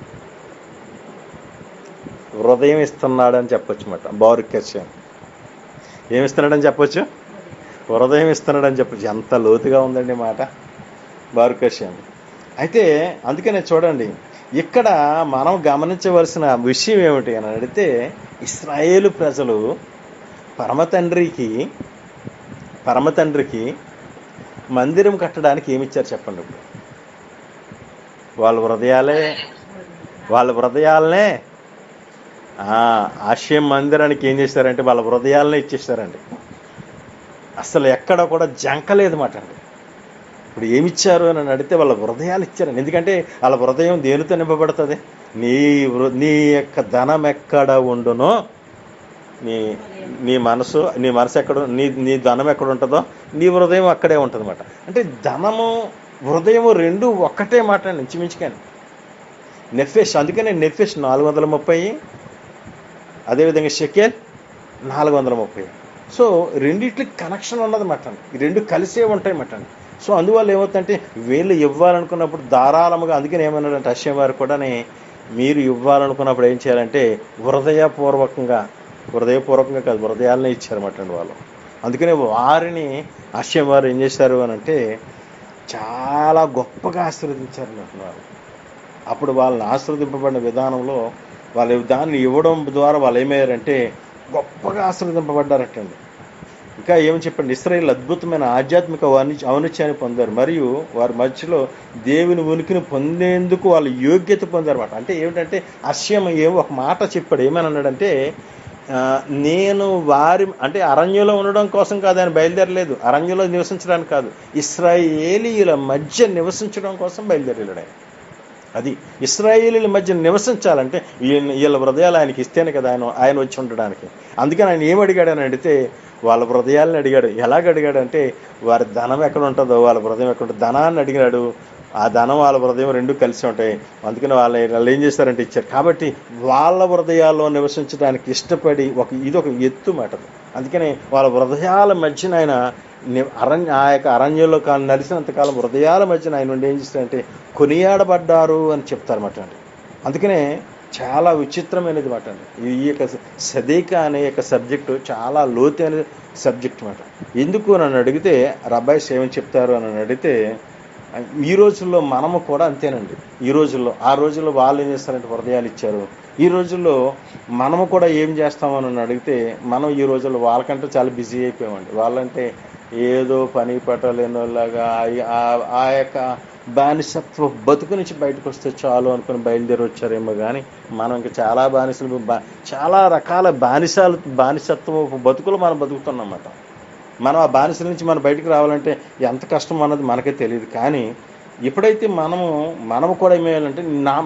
హృదయం ఇస్తున్నాడని చెప్పచ్చు అన్నమాట. బారుకెర్షం ఏమిస్తున్నాడని చెప్పచ్చు, హృదయం ఇస్తున్నాడని చెప్పచ్చు. ఎంత లోతుగా ఉందండి మాట బారుకెర్షం. అయితే అందుకనే చూడండి, ఇక్కడ మనం గమనించవలసిన విషయం ఏమిటి అని అడిగితే ఇశ్రాయేలు ప్రజలు పరమ తండ్రికి మందిరం కట్టడానికి ఏమిచ్చారు చెప్పండి. ఇప్పుడు వాళ్ళ హృదయాలనే ఆశయం మందిరానికి ఏం చేశారంటే వాళ్ళ హృదయాలనే ఇచ్చేస్తారండి. అసలు ఎక్కడ కూడా జంకలేదు మాట అండి. ఇప్పుడు ఏమిచ్చారు అని అడిగితే వాళ్ళ హృదయాలు ఇచ్చారండి. ఎందుకంటే వాళ్ళ హృదయం దేనితో నింపబడుతుంది, నీ యొక్క ధనం ఎక్కడ ఉండునో నీ మనసు ఎక్కడ, నీ ధనం ఎక్కడ ఉంటుందో నీ హృదయం అక్కడే ఉంటుంది అన్నమాట. అంటే ధనము హృదయము రెండు ఒక్కటే మాట అండి ఇంచుమించుకాని. నెఫెష్, అందుకనే నెఫెష్ 430, అదేవిధంగా షెకెల్ 430. సో రెండిట్లకి కనెక్షన్ ఉన్నదన్నమాట. ఈ రెండు కలిసే ఉంటాయన్నమాట. సో అందువల్ల ఏమవుతుందంటే వీళ్ళు ఇవ్వాలనుకున్నప్పుడు ధారాళముగా, అందుకని ఏమన్నాడంటే అశ్యం వారు కూడా మీరు ఇవ్వాలనుకున్నప్పుడు ఏం చేయాలంటే హృదయపూర్వకంగా కాదు, హృదయాలనే ఇచ్చారన్నమాట వాళ్ళు. అందుకనే వారిని అశ్యం వారు ఏం చేశారు అని అంటే చాలా గొప్పగా ఆశీర్వదించారన్నమాట వాళ్ళు. అప్పుడు వాళ్ళని ఆశీర్వదింపబడిన విధానంలో వాళ్ళు దాన్ని ఇవ్వడం ద్వారా వాళ్ళు ఏమయ్యారంటే గొప్పగా ఆశీర్వదింపబడ్డారటండి. ఇంకా ఏమని చెప్పండి, ఇశ్రాయేలు అద్భుతమైన ఆధ్యాత్మిక ఔన్నత్యాన్ని పొందారు, మరియు వారి మధ్యలో దేవుని ఉనికిని పొందేందుకు వాళ్ళు యోగ్యత పొందారన్నమాట. అంటే ఏమిటంటే అశ్యం ఒక మాట చెప్పాడు, ఏమని అన్నాడంటే నేను వారి అంటే అరణ్యంలో ఉండడం కోసం కాదు, ఆయన బయలుదేరలేదు, అరణ్యంలో నివసించడానికి కాదు, ఇశ్రాయేలీయుల మధ్య నివసించడం కోసం బయలుదేరాడు ఆయన. అది ఇశ్రాయేలీల మధ్య నివసించాలంటే వీళ్ళ హృదయాలు ఆయనకి ఇస్తేనే కదా ఆయన వచ్చి ఉండడానికి. అందుకని ఆయన ఏం అడిగాడని అడిగితే వాళ్ళ హృదయాలను అడిగాడు. ఎలాగ అడిగాడంటే వారి ధనం ఎక్కడ ఉంటుందో వాళ్ళ హృదయం ఎక్కడ ఉంటుంది, ధనాన్ని అడిగాడు. ఆ ధనం వాళ్ళ హృదయం రెండు కలిసి ఉంటాయి. అందుకని వాళ్ళు ఏం చేస్తారంటే ఇచ్చారు. కాబట్టి వాళ్ళ హృదయాల్లో నివసించడానికి ఇష్టపడి ఇదొక ఎత్తు మాట. అందుకని వాళ్ళ హృదయాల మధ్యన ఆయన ఆ యొక్క అరణ్యంలో కాలం నడిచినంతకాలం హృదయాల మధ్యన ఆయన నుండి ఏం చేస్తారంటే కొనియాడబడ్డారు అని చెప్తారన్నమాట అండి. అందుకనే చాలా విచిత్రమైనది మాట అండి. ఈ యొక్క సదేకా అనే యొక్క సబ్జెక్టు చాలా లోతైన సబ్జెక్ట్ మాట. ఎందుకు నన్ను అడిగితే రబ్బాయిస్ ఏమని చెప్తారు అని అడిగితే ఈ రోజుల్లో మనము కూడా అంతేనండి. ఆ రోజుల్లో వాళ్ళు ఏం చేస్తారంటే హృదయాలు ఇచ్చారు. ఈ రోజుల్లో మనము కూడా ఏం చేస్తామని అడిగితే మనం ఈ రోజుల్లో వాళ్ళకంటే చాలా బిజీ అయిపోయామండి. వాళ్ళంటే ఏదో పని పట్టలేనిలాగా ఆ యొక్క బానిసత్వ బతుకు నుంచి బయటకు వస్తే చాలు అనుకుని బయలుదేరి వచ్చారేమో కానీ మనం ఇంకా చాలా బానిసలు, చాలా రకాల బానిసత్వ బతుకులు మనం బతుకుతున్నమాట. మనం ఆ బానిసల నుంచి మనం బయటకు రావాలంటే ఎంత కష్టం అన్నది మనకే తెలియదు. కానీ ఎప్పుడైతే మనము కూడా ఏమేయాలంటే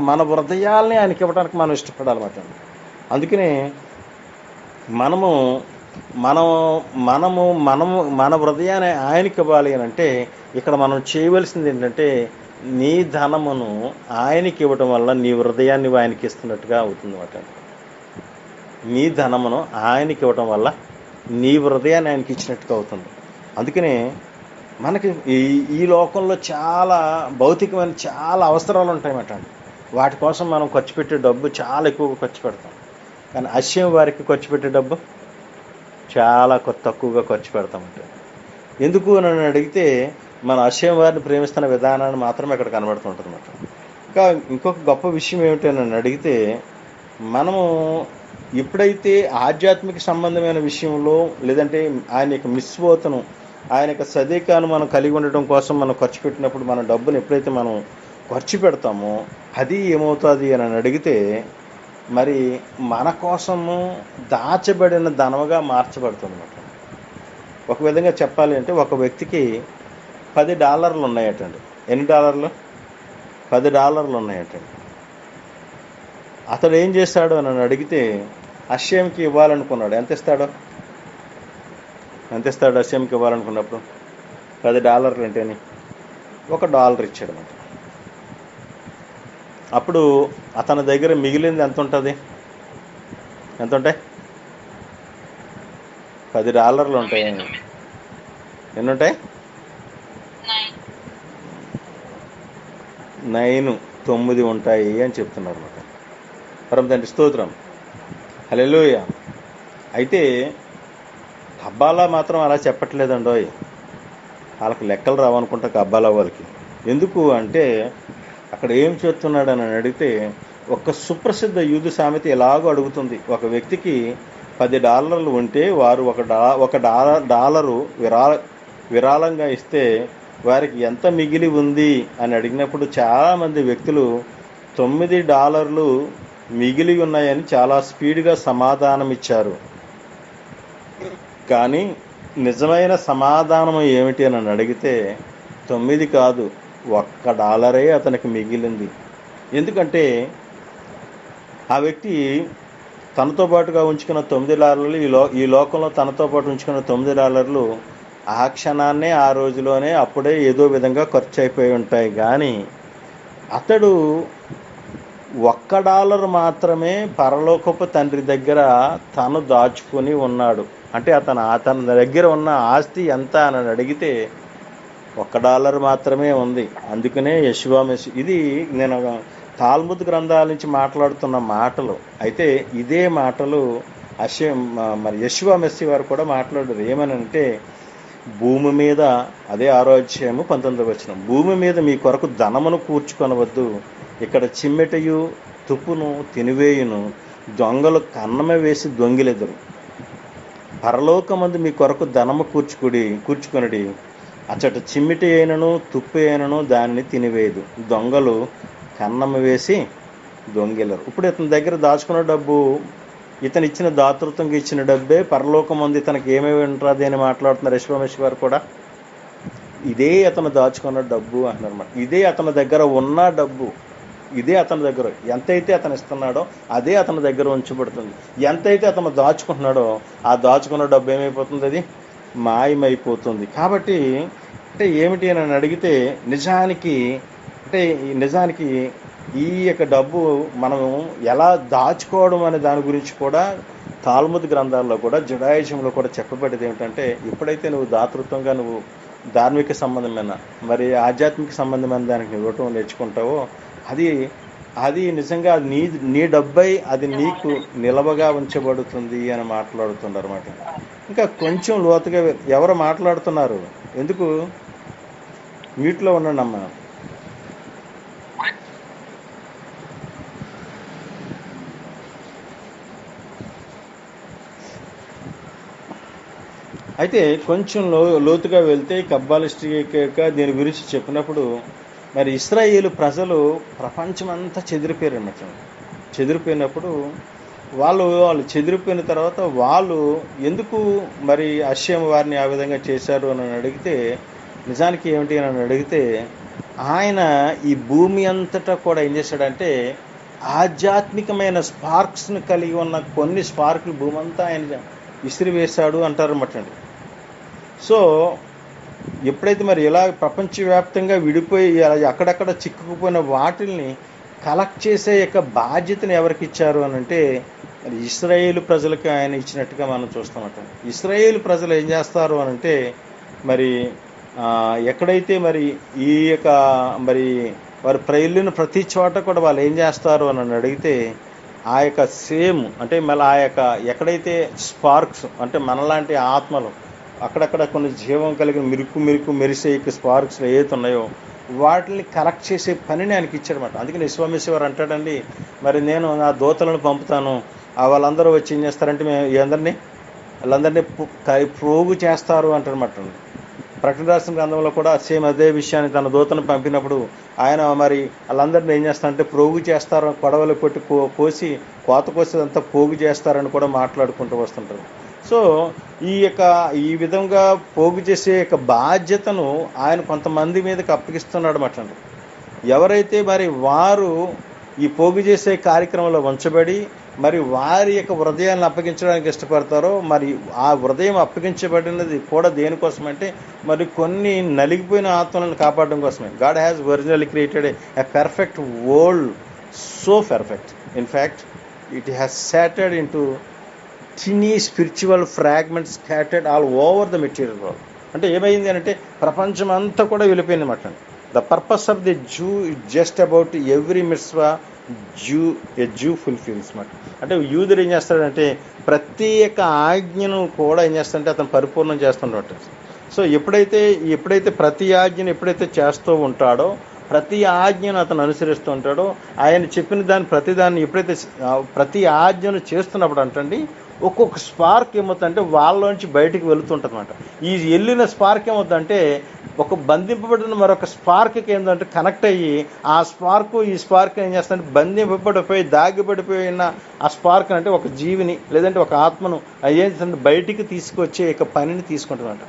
మన హృదయాల్ని ఆయనకి ఇవ్వడానికి మనం ఇష్టపడాలన్నమాట. అందుకనే మన హృదయాన్ని ఆయనకి ఇవ్వాలి అని అంటే ఇక్కడ మనం చేయవలసింది ఏంటంటే నీ ధనమును ఆయనకి ఇవ్వటం వల్ల నీ హృదయాన్ని ఆయనకి ఇస్తున్నట్టుగా అవుతుంది అన్నమాట. నీ ధనమును ఆయనకి ఇవ్వటం వల్ల నీ హృదయాన్ని ఆయనకి ఇచ్చినట్టుగా అవుతుంది. అందుకనే మనకి ఈ లోకంలో చాలా భౌతికమైన చాలా అవసరాలు ఉంటాయన్నమాట. వాటి కోసం మనం ఖర్చు పెట్టే డబ్బు చాలా ఎక్కువగా ఖర్చు పెడతాం. కానీ అశ్యం వారికి ఖర్చు పెట్టే డబ్బు చాలా తక్కువగా ఖర్చు పెడతామంటే ఎందుకు నన్ను అడిగితే మన అశ్యం వారిని ప్రేమిస్తున్న విధానాన్ని మాత్రమే ఇక్కడ కనబడుతుంటుంది అన్నమాట. ఇంకొక గొప్ప విషయం ఏమిటో నన్ను అడిగితే మనము ఎప్పుడైతే ఆధ్యాత్మిక సంబంధమైన విషయంలో లేదంటే ఆయన యొక్క మిస్బోతను ఆయన యొక్క సదేకాను మనం కలిగి ఉండటం కోసం మనం ఖర్చు పెట్టినప్పుడు మన డబ్బును ఎప్పుడైతే మనం ఖర్చు పెడతామో అది ఏమవుతుంది అని అడిగితే మరి మన కోసము దాచబడిన ధనముగా మార్చబడుతుంది అన్నమాట. ఒక విధంగా చెప్పాలి అంటే ఒక వ్యక్తికి $10 ఉన్నాయటండి. ఎన్ని డాలర్లు? $10 ఉన్నాయటండి. అతడు ఏం చేశాడు అని అడిగితే అశ్యంకి ఇవ్వాలనుకున్నాడు. ఎంత ఇస్తాడు అశ్యంకి ఇవ్వాలనుకున్నప్పుడు? $10 అంటేని $1 ఇచ్చాడు అన్నమాట. అప్పుడు అతని దగ్గర మిగిలింది ఎంత ఉంటుంది? ఎంత ఉంటాయి? $10 ఉంటాయి. ఎన్ని ఉంటాయి? 9 ఉంటాయి అని చెప్తున్నారు అన్నమాట. పరమ తండ్రి స్తోత్రం, హల్లెలూయా. అయితే అబ్బాలా మాత్రం అలా చెప్పట్లేదండోయ్. వాళ్ళకి లెక్కలు రావనుకుంటా అబ్బాలా వాళ్ళకి. ఎందుకు అంటే అక్కడ ఏం చేస్తున్నాడు అని అడిగితే ఒక సుప్రసిద్ధ యూదు సామెత ఎలాగో అడుగుతుంది. ఒక వ్యక్తికి $10 ఉంటే వారు $1 విరాళంగా ఇస్తే వారికి ఎంత మిగిలి ఉంది అని అడిగినప్పుడు చాలామంది వ్యక్తులు $9 మిగిలి ఉన్నాయని చాలా స్పీడ్గా సమాధానం ఇచ్చారు. కానీ నిజమైన సమాధానం ఏమిటి అని అడిగితే 9 కాదు, $1 అతనికి మిగిలింది. ఎందుకంటే ఆ వ్యక్తి తనతో పాటుగా ఉంచుకున్న $9 ఈ లోకంలో తనతో పాటు ఉంచుకున్న $9 ఆ క్షణాన్నే ఆ రోజులోనే అప్పుడే ఏదో విధంగా ఖర్చు అయిపోయి ఉంటాయి. కానీ అతడు $1 మాత్రమే పరలోకపు తండ్రి దగ్గర తను దాచుకొని ఉన్నాడు. అంటే అతని దగ్గర ఉన్న ఆస్తి ఎంత అని అడిగితే $1 మాత్రమే ఉంది. అందుకనే యెషువా మెస్సి, ఇది నేను తాల్ముద్ గ్రంథాల నుంచి మాట్లాడుతున్న మాటలు. అయితే ఇదే మాటలు మరి యెషువా మెస్సి వారు కూడా మాట్లాడారు. ఏమనంటే, భూమి మీద, అదే 6వ అధ్యాయము 19వ వచనం, భూమి మీద మీ కొరకు ధనమును కూర్చుకొనవద్దు, ఇక్కడ చిమ్మెటయు తుప్పును తినివేయును, దొంగలు కన్నమ వేసి దొంగిలెదరు. పరలోకమందు మీ కొరకు ధనము కూర్చుకొనడి, అచ్చట చిమ్మిటి అయినను తుప్పు అయినను దానిని తినివేయదు, దొంగలు కన్నమ వేసి దొంగిలరు. ఇప్పుడు ఇతని దగ్గర దాచుకున్న డబ్బు, ఇతను ఇచ్చిన దాతృత్వంగా ఇచ్చిన డబ్బే పరలోకమందు ఇతనికి ఏమేమి ఉంటుంది అని మాట్లాడుతున్నారు యెషువా మెస్సి వారు కూడా. ఇదే అతను దాచుకున్న డబ్బు అంటున్నారన్నమాట. ఇదే అతని దగ్గర ఉన్న డబ్బు, ఇదే అతని దగ్గర ఎంతైతే అతను ఇస్తున్నాడో అదే అతని దగ్గర ఉంచబడుతుంది. ఎంతైతే అతను దాచుకుంటున్నాడో ఆ దాచుకున్న డబ్బు ఏమైపోతుంది, అది మాయమైపోతుంది. కాబట్టి అంటే ఏమిటి అని అడిగితే, నిజానికి ఈ యొక్క డబ్బు మనం ఎలా దాచుకోవడం అనే దాని గురించి కూడా తాల్ముద్ గ్రంథాల్లో కూడా, జుడాయిజంలో కూడా చెప్పబడేది ఏమిటంటే, ఎప్పుడైతే నువ్వు దాతృత్వంగా నువ్వు ధార్మిక సంబంధమైన మరి ఆధ్యాత్మిక సంబంధమైన దానికి ఇవ్వటం నేర్చుకుంటావో అది నిజంగా నీ డబ్బై అది నీకు నిలవగా ఉంచబడుతుంది అని మాట్లాడుతున్నారు అన్నమాట. ఇంకా కొంచెం లోతుగా ఎవరు మాట్లాడుతున్నారు, ఎందుకు మ్యూట్లో ఉండండి అమ్మా. అయితే కొంచెం లోతుగా వెళ్తే కబ్బాలిస్టిక్గా దీని గురించి చెప్పినప్పుడు, మరి ఇశ్రాయేలు ప్రజలు ప్రపంచమంతా చెదిరిపోయినప్పుడు వాళ్ళు చెదిరిపోయిన తర్వాత వాళ్ళు ఎందుకు మరి అష్షేము వారిని ఆ విధంగా చేశారు అని అడిగితే, నిజానికి ఏమిటి అని అడిగితే, ఆయన ఈ భూమి అంతటా కూడా ఏం చేశాడంటే ఆధ్యాత్మికమైన స్పార్క్స్ని కలిగి ఉన్న కొన్ని స్పార్కులు భూమి అంతా ఆయన విసిరివేశాడు అంటారన్నమాట. సో ఎప్పుడైతే మరి ఇలా ప్రపంచవ్యాప్తంగా విడిపోయి అక్కడక్కడ చిక్కుకుపోయిన వాటిల్ని కలెక్ట్ చేసే యొక్క బాధ్యతను ఎవరికి ఇచ్చారు అని అంటే, మరి ఇశ్రాయేలు ప్రజలకు ఆయన ఇచ్చినట్టుగా మనం చూస్తామట. ఇశ్రాయేలు ప్రజలు ఏం చేస్తారు అని అంటే, మరి ఎక్కడైతే మరి ఈ యొక్క మరి వారు వెళ్ళిన ప్రతి చోట కూడా వాళ్ళు ఏం చేస్తారు అని అడిగితే, ఆ యొక్క సేమ్ అంటే మళ్ళీ ఆ యొక్క ఎక్కడైతే స్పార్క్స్ అంటే మనలాంటి ఆత్మలు అక్కడక్కడ కొన్ని జీవం కలిగిన మిరుకు మెరిసే స్పార్క్స్ ఏదైతే ఉన్నాయో వాటిని కలెక్ట్ చేసే పనిని ఆయనకి ఇచ్చాడనమాట. అందుకని యెషువా మెస్సి వారు అంటాడండి, మరి నేను నా దూతలను పంపుతాను, వాళ్ళందరూ వచ్చి ఏం చేస్తారంటే వాళ్ళందరినీ ప్రోగు చేస్తారు అంటారన్నమాట. ప్రకటన రాసిన గ్రంథంలో కూడా సేమ్ అదే విషయాన్ని తన దూతను పంపినప్పుడు ఆయన మరి వాళ్ళందరినీ ఏం చేస్తారంటే ప్రోగు చేస్తారు, కొడవలు కొట్టి కోత కోసేదంతా పోగు చేస్తారని కూడా మాట్లాడుకుంటూ వస్తుంటారు. సో ఈ విధంగా పోగు చేసే యొక్క బాధ్యతను ఆయన కొంతమంది మీదకి అప్పగిస్తున్నాడు అన్నమాట. ఎవరైతే మరి వారు ఈ పోగు చేసే కార్యక్రమంలో ఉంచబడి మరి వారి యొక్క హృదయాలను అప్పగించడానికి ఇష్టపడతారో, మరి ఆ హృదయం అప్పగించబడినది కూడా దేనికోసమంటే మరి కొన్ని నలిగిపోయిన ఆత్మలను కాపాడడం కోసమే. God has originally created a perfect world, so perfect in fact it has shattered into tiny spiritual fragments scattered all over the material world. అంటే ఏమైంది అంటే ప్రపంచం అంతా కూడా వెళ్ళిపోయింది అన్నమాట. The purpose of the Jew is just about every మిస్వా Jew fulfils అన్నమాట. అంటే యూదుడు ఏం చేస్తాడంటే ప్రతి ఒక్క ఆజ్ఞను కూడా ఏం చేస్తాడంటే అతను పరిపూర్ణం చేస్తుంటాడు. సో ఎప్పుడైతే ప్రతి ఆజ్ఞను ఎప్పుడైతే చేస్తూ ఉంటాడో, ప్రతి ఆజ్ఞను అతను అనుసరిస్తూ ఉంటాడో, ఆయన చెప్పిన ప్రతిదాన్ని ఎప్పుడైతే ప్రతి ఆజ్ఞను చేస్తున్నప్పుడు అంటండి ఒక్కొక్క స్పార్క్ ఏమవుతుందంటే వాళ్ళలోంచి బయటికి వెళుతుంటుంది అన్నమాట. ఈ వెళ్ళిన స్పార్క్ ఏమవుతుందంటే ఒక బంధింపబడిన మరొక స్పార్క్కి ఏంటంటే కనెక్ట్ అయ్యి ఆ ఈ స్పార్క్ ఏం చేస్తుందంటే బంధింపబడిపోయి దాగిపడిపోయిన ఆ స్పార్క్ అంటే ఒక జీవిని లేదంటే ఒక ఆత్మను ఏం చేస్తుంటే బయటికి తీసుకొచ్చే యొక్క పనిని తీసుకుంటుందంట.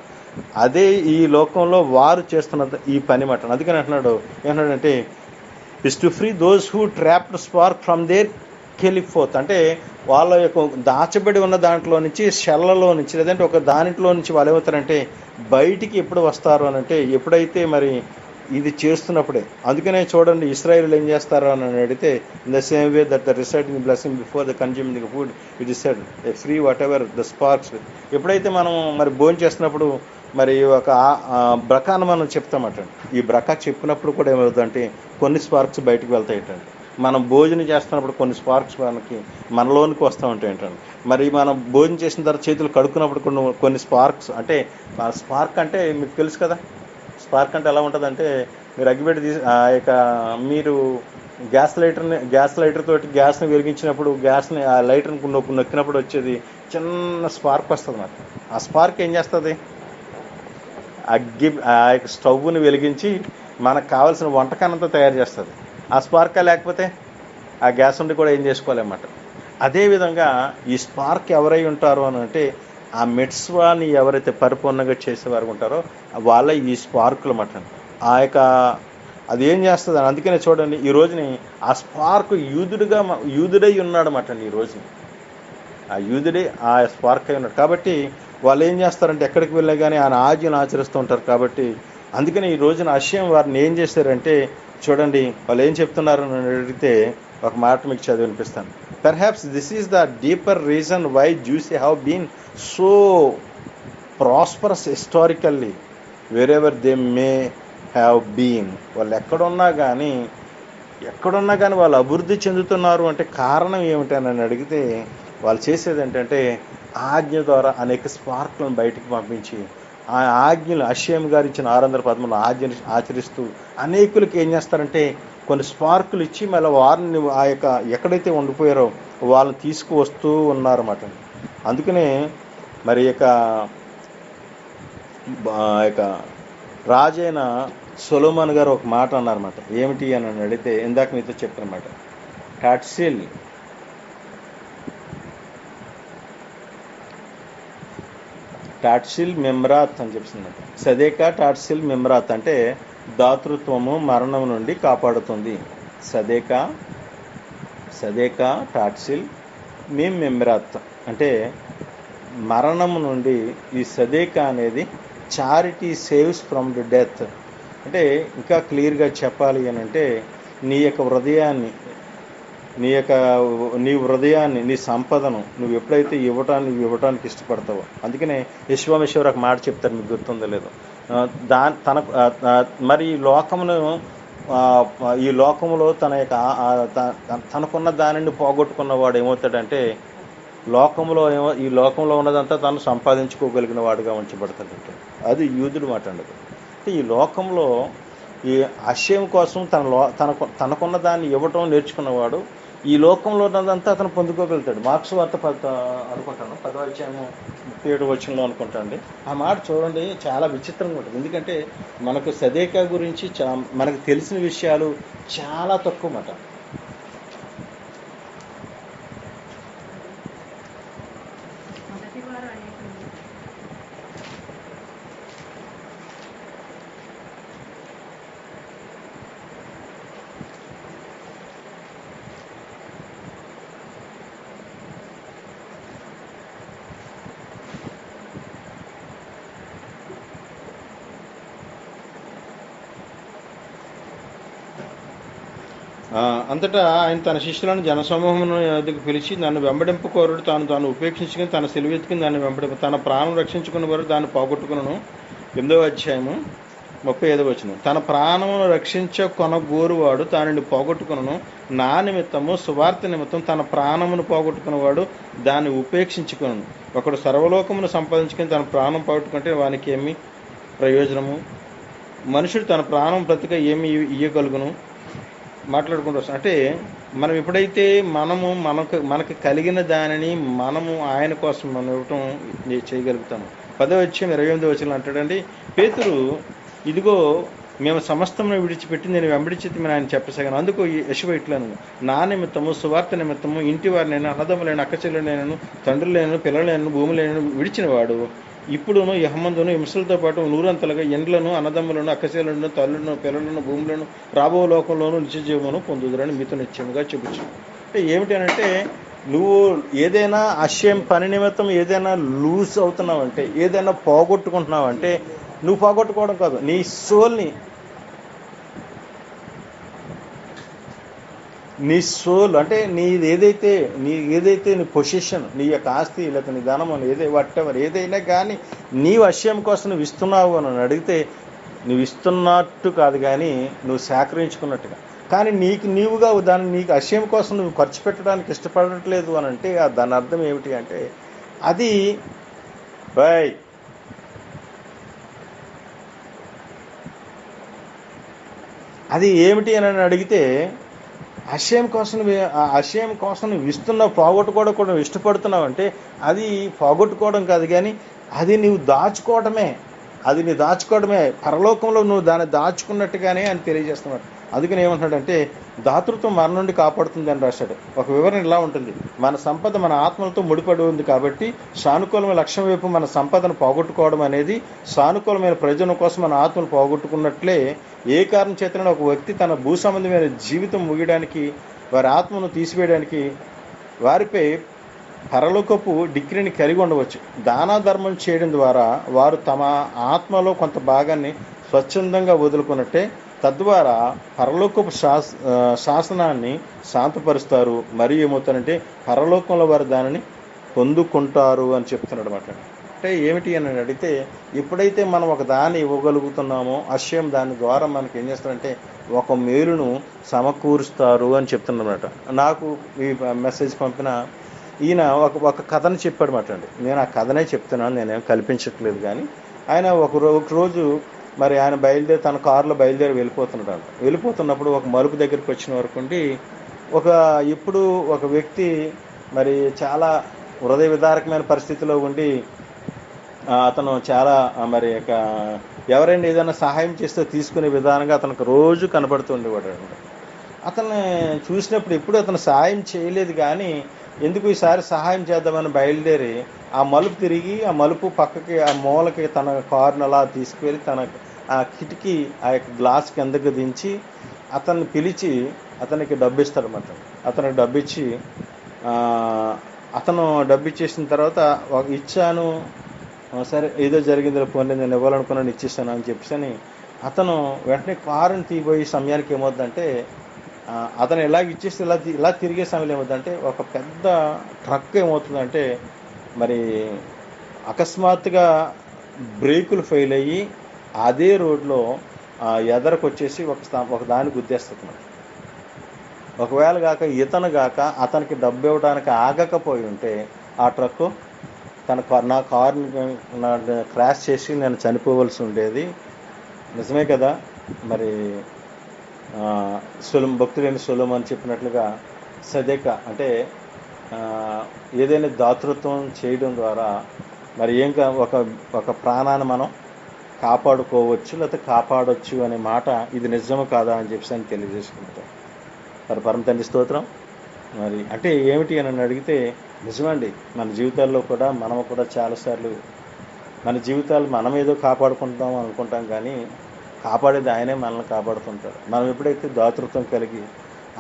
అదే ఈ లోకంలో వారు చేస్తున్న ఈ పని మాట. అందుకని ఏమన్నాడంటే is to free those who trapped spark from there కెలిఫోత్. అంటే వాళ్ళ యొక్క దాచబడి ఉన్న దాంట్లో నుంచి షెల్లలో నుంచి లేదంటే ఒక దానిలో నుంచి వాళ్ళు ఏమవుతారంటే బయటికి ఎప్పుడు వస్తారు అని అంటే ఎప్పుడైతే మరి ఇది చేస్తున్నప్పుడే. అందుకనే చూడండి ఇశ్రాయేలీయులు ఏం చేస్తారు అని అడిగితే, in the same way that the reciting blessing before the consuming the food it is said A free what ever the sparks. ఎప్పుడైతే మనం మరి భోజనం చేస్తున్నప్పుడు మరి ఒక బ్రకాను మనం చెప్తామట. ఈ బ్రకా చెప్పినప్పుడు కూడా ఏమవుతుందంటే కొన్ని స్పార్క్స్ బయటకు వెళ్తాయిటండి. మనం భోజనం చేస్తున్నప్పుడు కొన్ని స్పార్క్స్ మనలోనికి వస్తూ ఉంటాయి ఏంటండి. మరి మనం భోజనం చేసిన తర్వాత చేతులు కడుక్కున్నప్పుడు కొన్ని స్పార్క్స్, అంటే స్పార్క్ అంటే మీకు తెలుసు కదా. స్పార్క్ అంటే ఎలా ఉంటుందంటే, మీరు అగ్గిపెట్టి మీరు గ్యాస్ లైటర్ తోటి గ్యాస్ని వెలిగించినప్పుడు గ్యాస్ని ఆ లైటర్ని నొక్కినప్పుడు వచ్చేది చిన్న స్పార్క్ వస్తుంది నాకు. ఆ స్పార్క్ ఏం చేస్తుంది, ఆ యొక్క స్టవ్ని వెలిగించి మనకు కావాల్సిన వంటకానంతా తయారు చేస్తుంది. ఆ స్పార్క్ లేకపోతే ఆ గ్యాస్ ఉండి కూడా ఏం చేసుకోలేమన్నమాట. అదేవిధంగా ఈ స్పార్క్ ఎవరై ఉంటారు అని అంటే, ఆ మిట్స్వాని ఎవరైతే పరిపూర్ణంగా చేసేవారు ఉంటారో వాళ్ళ ఈ స్పార్కులు అన్నమాట. ఆ యొక్క అది ఏం చేస్తుంది. అందుకనే చూడండి ఈ రోజుని ఆ స్పార్క్ యూదుడై ఉన్నాడు అన్నమాట. ఈ రోజుని ఆ యూదుడే ఆ స్పార్క్ అయి ఉన్నాడు. కాబట్టి వాళ్ళు ఏం చేస్తారంటే ఎక్కడికి వెళ్ళా కానీ ఆయన ఆజ్ఞను ఆచరిస్తూ ఉంటారు. కాబట్టి అందుకని ఈ రోజున ఆశయం వారిని ఏం చేశారంటే, చూడండి వాళ్ళు ఏం చెప్తున్నారు అని అడిగితే ఒక మాట మీకు చదివి వినిపిస్తాను. Perhaps this is the deeper reason why Jews have been so prosperous historically wherever they may have been. వాళ్ళు ఎక్కడున్నా కానీ వాళ్ళు అభివృద్ధి చెందుతున్నారు అంటే కారణం ఏమిటని అడిగితే వాళ్ళు చేసేది ఏంటంటే ఆజ్ఞ ద్వారా అనేక స్పార్క్లను బయటికి పంపించి ఆ ఆజ్ఞలు అషయం గారు ఇచ్చిన 613 ఆజ్ఞలు ఆచరిస్తూ అనేకులకి ఏం చేస్తారంటే కొన్ని స్పార్కులు ఇచ్చి మళ్ళీ వారిని ఆ యొక్క ఎక్కడైతే ఉండిపోయారో వాళ్ళని తీసుకువస్తూ ఉన్నారన్నమాట. అందుకనే మరి యొక్క రాజైన సొలొమోన్ గారు ఒక మాట అన్నారన్నమాట. ఏమిటి అని అడిగితే ఇందాక మీతో చెప్పారన్నమాట. టాట్సిల్ మెమ్రాత్ అని చెప్తున్నమాట. సదేకా టాట్సిల్ మెమ్రాత్ అంటే దాతృత్వము మరణం నుండి కాపాడుతుంది. సదేకా టాట్సిల్ మెమ్రాత్ అంటే మరణం నుండి ఈ సదేకా అనేది charity saves from the death. అంటే ఇంకా క్లియర్గా చెప్పాలి అని అంటే నీ హృదయాన్ని నీ సంపదను నువ్వు ఎప్పుడైతే ఇవ్వటానికి ఇష్టపడతావో. అందుకనే విశ్వామేశ్వర్ ఒక మాట చెప్తారు, మీకు గుర్తుందో లేదో. మరి ఈ లోకములో తనకున్న దానిని పోగొట్టుకున్నవాడు ఏమవుతాడంటే ఈ లోకంలో ఉన్నదంతా తను సంపాదించుకోగలిగిన వాడుగా ఉంచబడతాడంటే అది యూదుడు మాట అండి. అంటే ఈ లోకంలో ఈ ఆశయం కోసం తనకున్న దాన్ని ఇవ్వటం నేర్చుకున్నవాడు ఈ లోకంలో ఉన్నదంతా అతను పొందుకోగలుగుతాడు. మార్క్స్ వార్త అనుకుంటాను 10వ అధ్యాయము 37వ వచనంలో అనుకుంటాండి. ఆ మాట చూడండి చాలా విచిత్రంగా ఉంటుంది. ఎందుకంటే మనకు సదేకా గురించి మనకు తెలిసిన విషయాలు చాలా తక్కువ మాట. అంతటా ఆయన తన శిష్యులను జనసమూహమును ఎదుగు పిలిచి నన్ను వెంబడింపుకోరుడు తాను ఉపేక్షించుకుని తన సెలవెత్తుకుని దాన్ని వెంబడింపు తన ప్రాణం రక్షించుకున్న వారు దాన్ని పోగొట్టుకును. 8వ అధ్యాయము 35వ వచనం. తన ప్రాణమును రక్షించుకొనగోరువాడు దానిని పోగొట్టుకును. నా నిమిత్తము సువార్త నిమిత్తం తన ప్రాణమును పోగొట్టుకున్నవాడు దాన్ని ఉపేక్షించుకును. ఒకడు సర్వలోకమును సంపాదించుకుని తన ప్రాణం పోగొట్టుకుంటే వానికి ఏమి ప్రయోజనము? మనుషుడు తన ప్రాణం బ్రతిక ఏమి ఇయ్యగలుగును? మాట్లాడుకుంటూ వస్తాం. అంటే మనం ఎప్పుడైతే మనకు కలిగిన దానిని మనము ఆయన కోసం మనం ఇవ్వటం చేయగలుగుతాము. 10వ అధ్యాయం 28వ వచనం అంటాడండి పేతురు, ఇదిగో మేము సమస్తమును విడిచిపెట్టి నేను వెంబడించి ఆయన చెప్పసాగాను. అందుకు యెషువ ఇట్లను, నా నిమిత్తము సువార్త నిమిత్తము ఇంటి వారినైనా అన్నదమ్ములైన అక్కచెల్లెలైనను తండ్రులైనను పిల్లలైనను భూములైనను విడిచినవాడు ఇప్పుడును యహమందును హింసలతో పాటు 100 ఎండ్లను అన్నదమ్ములను అక్కచెల్లెలను తల్లులను పిల్లలను భూములను రాబో లోకంలోనూ నిత్యజీవమును పొందుదురని మీతో నిత్యముగా చెప్పుచ్చు. అంటే ఏమిటి అంటే నువ్వు ఏదైనా ఆశయం పని నిమిత్తం ఏదైనా లూజ్ అవుతున్నావంటే, ఏదైనా పోగొట్టుకుంటున్నావంటే, నువ్వు పోగొట్టుకోవడం కాదు, నీ సోల్ని నీ సోల్ అంటే నీ ఏదైతే నీ పొజిషన్, నీ యొక్క ఆస్తి లేకపోతే నీ ధనము వాటెవర్ ఏదైనా కానీ నీవు అశ్యం కోసం నువ్వు ఇస్తున్నావు అని అడిగితే నువ్వు ఇస్తున్నట్టు కాదు, కానీ నువ్వు సేకరించుకున్నట్టుగా. కానీ నీవుగా దాన్ని నీకు అశ్యం కోసం నువ్వు ఖర్చు పెట్టడానికి ఇష్టపడట్లేదు అని అంటే దాని అర్థం ఏమిటి అంటే అది అది ఏమిటి అని అడిగితే అశ్యం కోసం నువ్వు ఇస్తున్నావు, పోగొట్టుకోవడం కూడా నువ్వు ఇష్టపడుతున్నావు అంటే అది పోగొట్టుకోవడం కాదు, కానీ అది నువ్వు దాచుకోవడమే. పరలోకంలో నువ్వు దాన్ని దాచుకున్నట్టుగానే అని తెలియజేస్తున్నాడు. అందుకని ఏమంటున్నాడంటే దాతృత్వం మన నుండి కాపాడుతుంది అని రాశాడు. ఒక వివరణ ఇలా ఉంటుంది: మన సంపద మన ఆత్మలతో ముడిపడి ఉంది కాబట్టి సానుకూలమైన లక్ష్యం వైపు మన సంపదను పోగొట్టుకోవడం అనేది సానుకూలమైన ప్రయోజనం కోసం మన ఆత్మను పోగొట్టుకున్నట్లే. ఏ కారణం చేతనైనా ఒక వ్యక్తి తన భూ సంబంధమైన జీవితం ముగియడానికి, వారి ఆత్మను తీసివేయడానికి వారిపై పరలోకపు డిగ్రీని కలిగి ఉండవచ్చు. దాన ధర్మం చేయడం ద్వారా వారు తమ ఆత్మలో కొంత భాగాన్ని స్వచ్ఛందంగా వదులుకున్నట్టే. తద్వారా పరలోకపు శాసనాన్ని శాంతపరుస్తారు, మరియు ఏమవుతారంటే పరలోకంలో వారు దానిని పొందుకుంటారు అని చెప్తున్నాడు అన్నమాట. అంటే ఏమిటి అని అడిగితే ఎప్పుడైతే మనం ఒక దాన్ని ఇవ్వగలుగుతున్నామో అశ్యం దాని ద్వారా మనకి ఏం చేస్తారంటే ఒక మేలును సమకూరుస్తారు అని చెప్తున్నమాట. నాకు ఈ మెసేజ్ పంపిన ఈయన ఒక కథను చెప్పాడు మాట అండి. నేను ఆ కథనే చెప్తున్నాను, నేనేం కల్పించట్లేదు. కానీ ఆయన ఒక రోజు మరి ఆయన తన కారులో బయలుదేరి వెళ్ళిపోతున్నప్పుడు ఒక మలుపు దగ్గరికి వచ్చిన వరకు ఇప్పుడు ఒక వ్యక్తి మరి చాలా హృదయ విదారకమైన పరిస్థితిలో ఉండి అతను చాలా మరి ఎవరైనా ఏదైనా సహాయం చేస్తే తీసుకునే విధానంగా అతనికి రోజు కనబడుతుండేవాడు. అతన్ని చూసినప్పుడు ఎప్పుడు అతను సహాయం చేయలేదు, కానీ ఎందుకు ఈసారి సహాయం చేద్దామని బయలుదేరి ఆ మలుపు తిరిగి ఆ మలుపు పక్కకి ఆ మూలకి తన కారును అలా తీసుకువెళ్ళి తన ఆ కిటికీ ఆ యొక్క గ్లాస్ కిందకు దించి అతన్ని పిలిచి అతనికి డబ్బు ఇస్తాడన్నమాట. అతనికి డబ్బిచ్చి అతను డబ్బు ఇచ్చేసిన తర్వాత ఇచ్చాను, సరే ఏదో జరిగింది పోనీ నేను ఇవ్వాలనుకున్నాను ఇచ్చేసాను అని చెప్పేసి అతను వెంటనే కారుని తీయబోయే సమయానికి ఏమవుతుందంటే అతను ఎలాగ ఇచ్చేసి ఇలా తిరిగే సమయంలో ఏమవుతుందంటే ఒక పెద్ద ట్రక్ ఏమవుతుందంటే మరి అకస్మాత్తుగా బ్రేకులు ఫెయిల్ అయ్యి అదే రోడ్లో ఎదరకు వచ్చేసి ఒక దాన్ని గుద్దేస్తుంది. ఒకవేళ కాక అతనికి డబ్బు ఇవ్వడానికి ఆగకపోయి ఉంటే ఆ ట్రక్ నా కారుని క్రాష్ చేసి నేను చనిపోవలసి ఉండేది. నిజమే కదా. మరి భక్తుడైన సొలొమోను చెప్పినట్లుగా సదేక అంటే ఏదైనా దాతృత్వం చేయడం ద్వారా మరి ఒక ప్రాణాన్ని మనం కాపాడుకోవచ్చు లేకపోతే కాపాడవచ్చు అనే మాట ఇది నిజము కాదా అని చెప్పి తెలియజేసుకుంటాం. మరి పరమ తండ్రి స్తోత్రం. మరి అంటే ఏమిటి అని అడిగితే నిజమండి, మన జీవితాల్లో కూడా మనం కూడా చాలాసార్లు మన జీవితాలు మనం ఏదో కాపాడుకుంటాం అనుకుంటాం, కానీ కాపాడేది ఆయనే మనల్ని కాపాడుతుంటాడు. మనం ఎప్పుడైతే దాతృత్వం కలిగి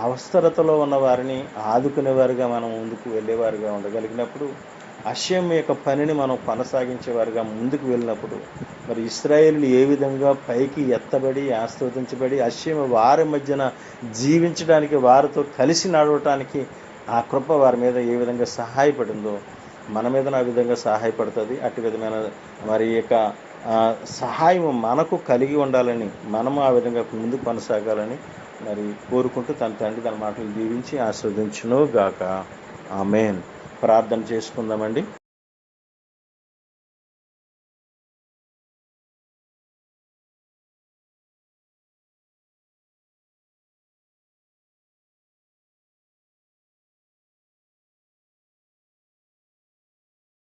అవసరతలో ఉన్న వారిని ఆదుకునేవారుగా మనం ముందుకు వెళ్ళేవారుగా ఉండగలిగినప్పుడు అశ్యం యొక్క పనిని మనం కొనసాగించేవారుగా ముందుకు వెళ్ళినప్పుడు మరి ఇశ్రాయేలు ఏ విధంగా పైకి ఎత్తబడి ఆస్వాదించబడి అశ్యం వారి మధ్యన జీవించడానికి వారితో కలిసి నడవటానికి ఆ కృప వారి మీద ఏ విధంగా సహాయపడిందో మన మీద ఆ విధంగా సహాయపడుతుంది. అటు విధమైన మరి యొక్క సహాయం మనకు కలిగి ఉండాలని మనము ఆ విధంగా ముందుకు కొనసాగాలని మరి కోరుకుంటూ తన తండ్రి తన మాటలు దీవించి ఆస్వాదించును గాక. ఆమేన్. ప్రార్థన చేసుకుందామండి.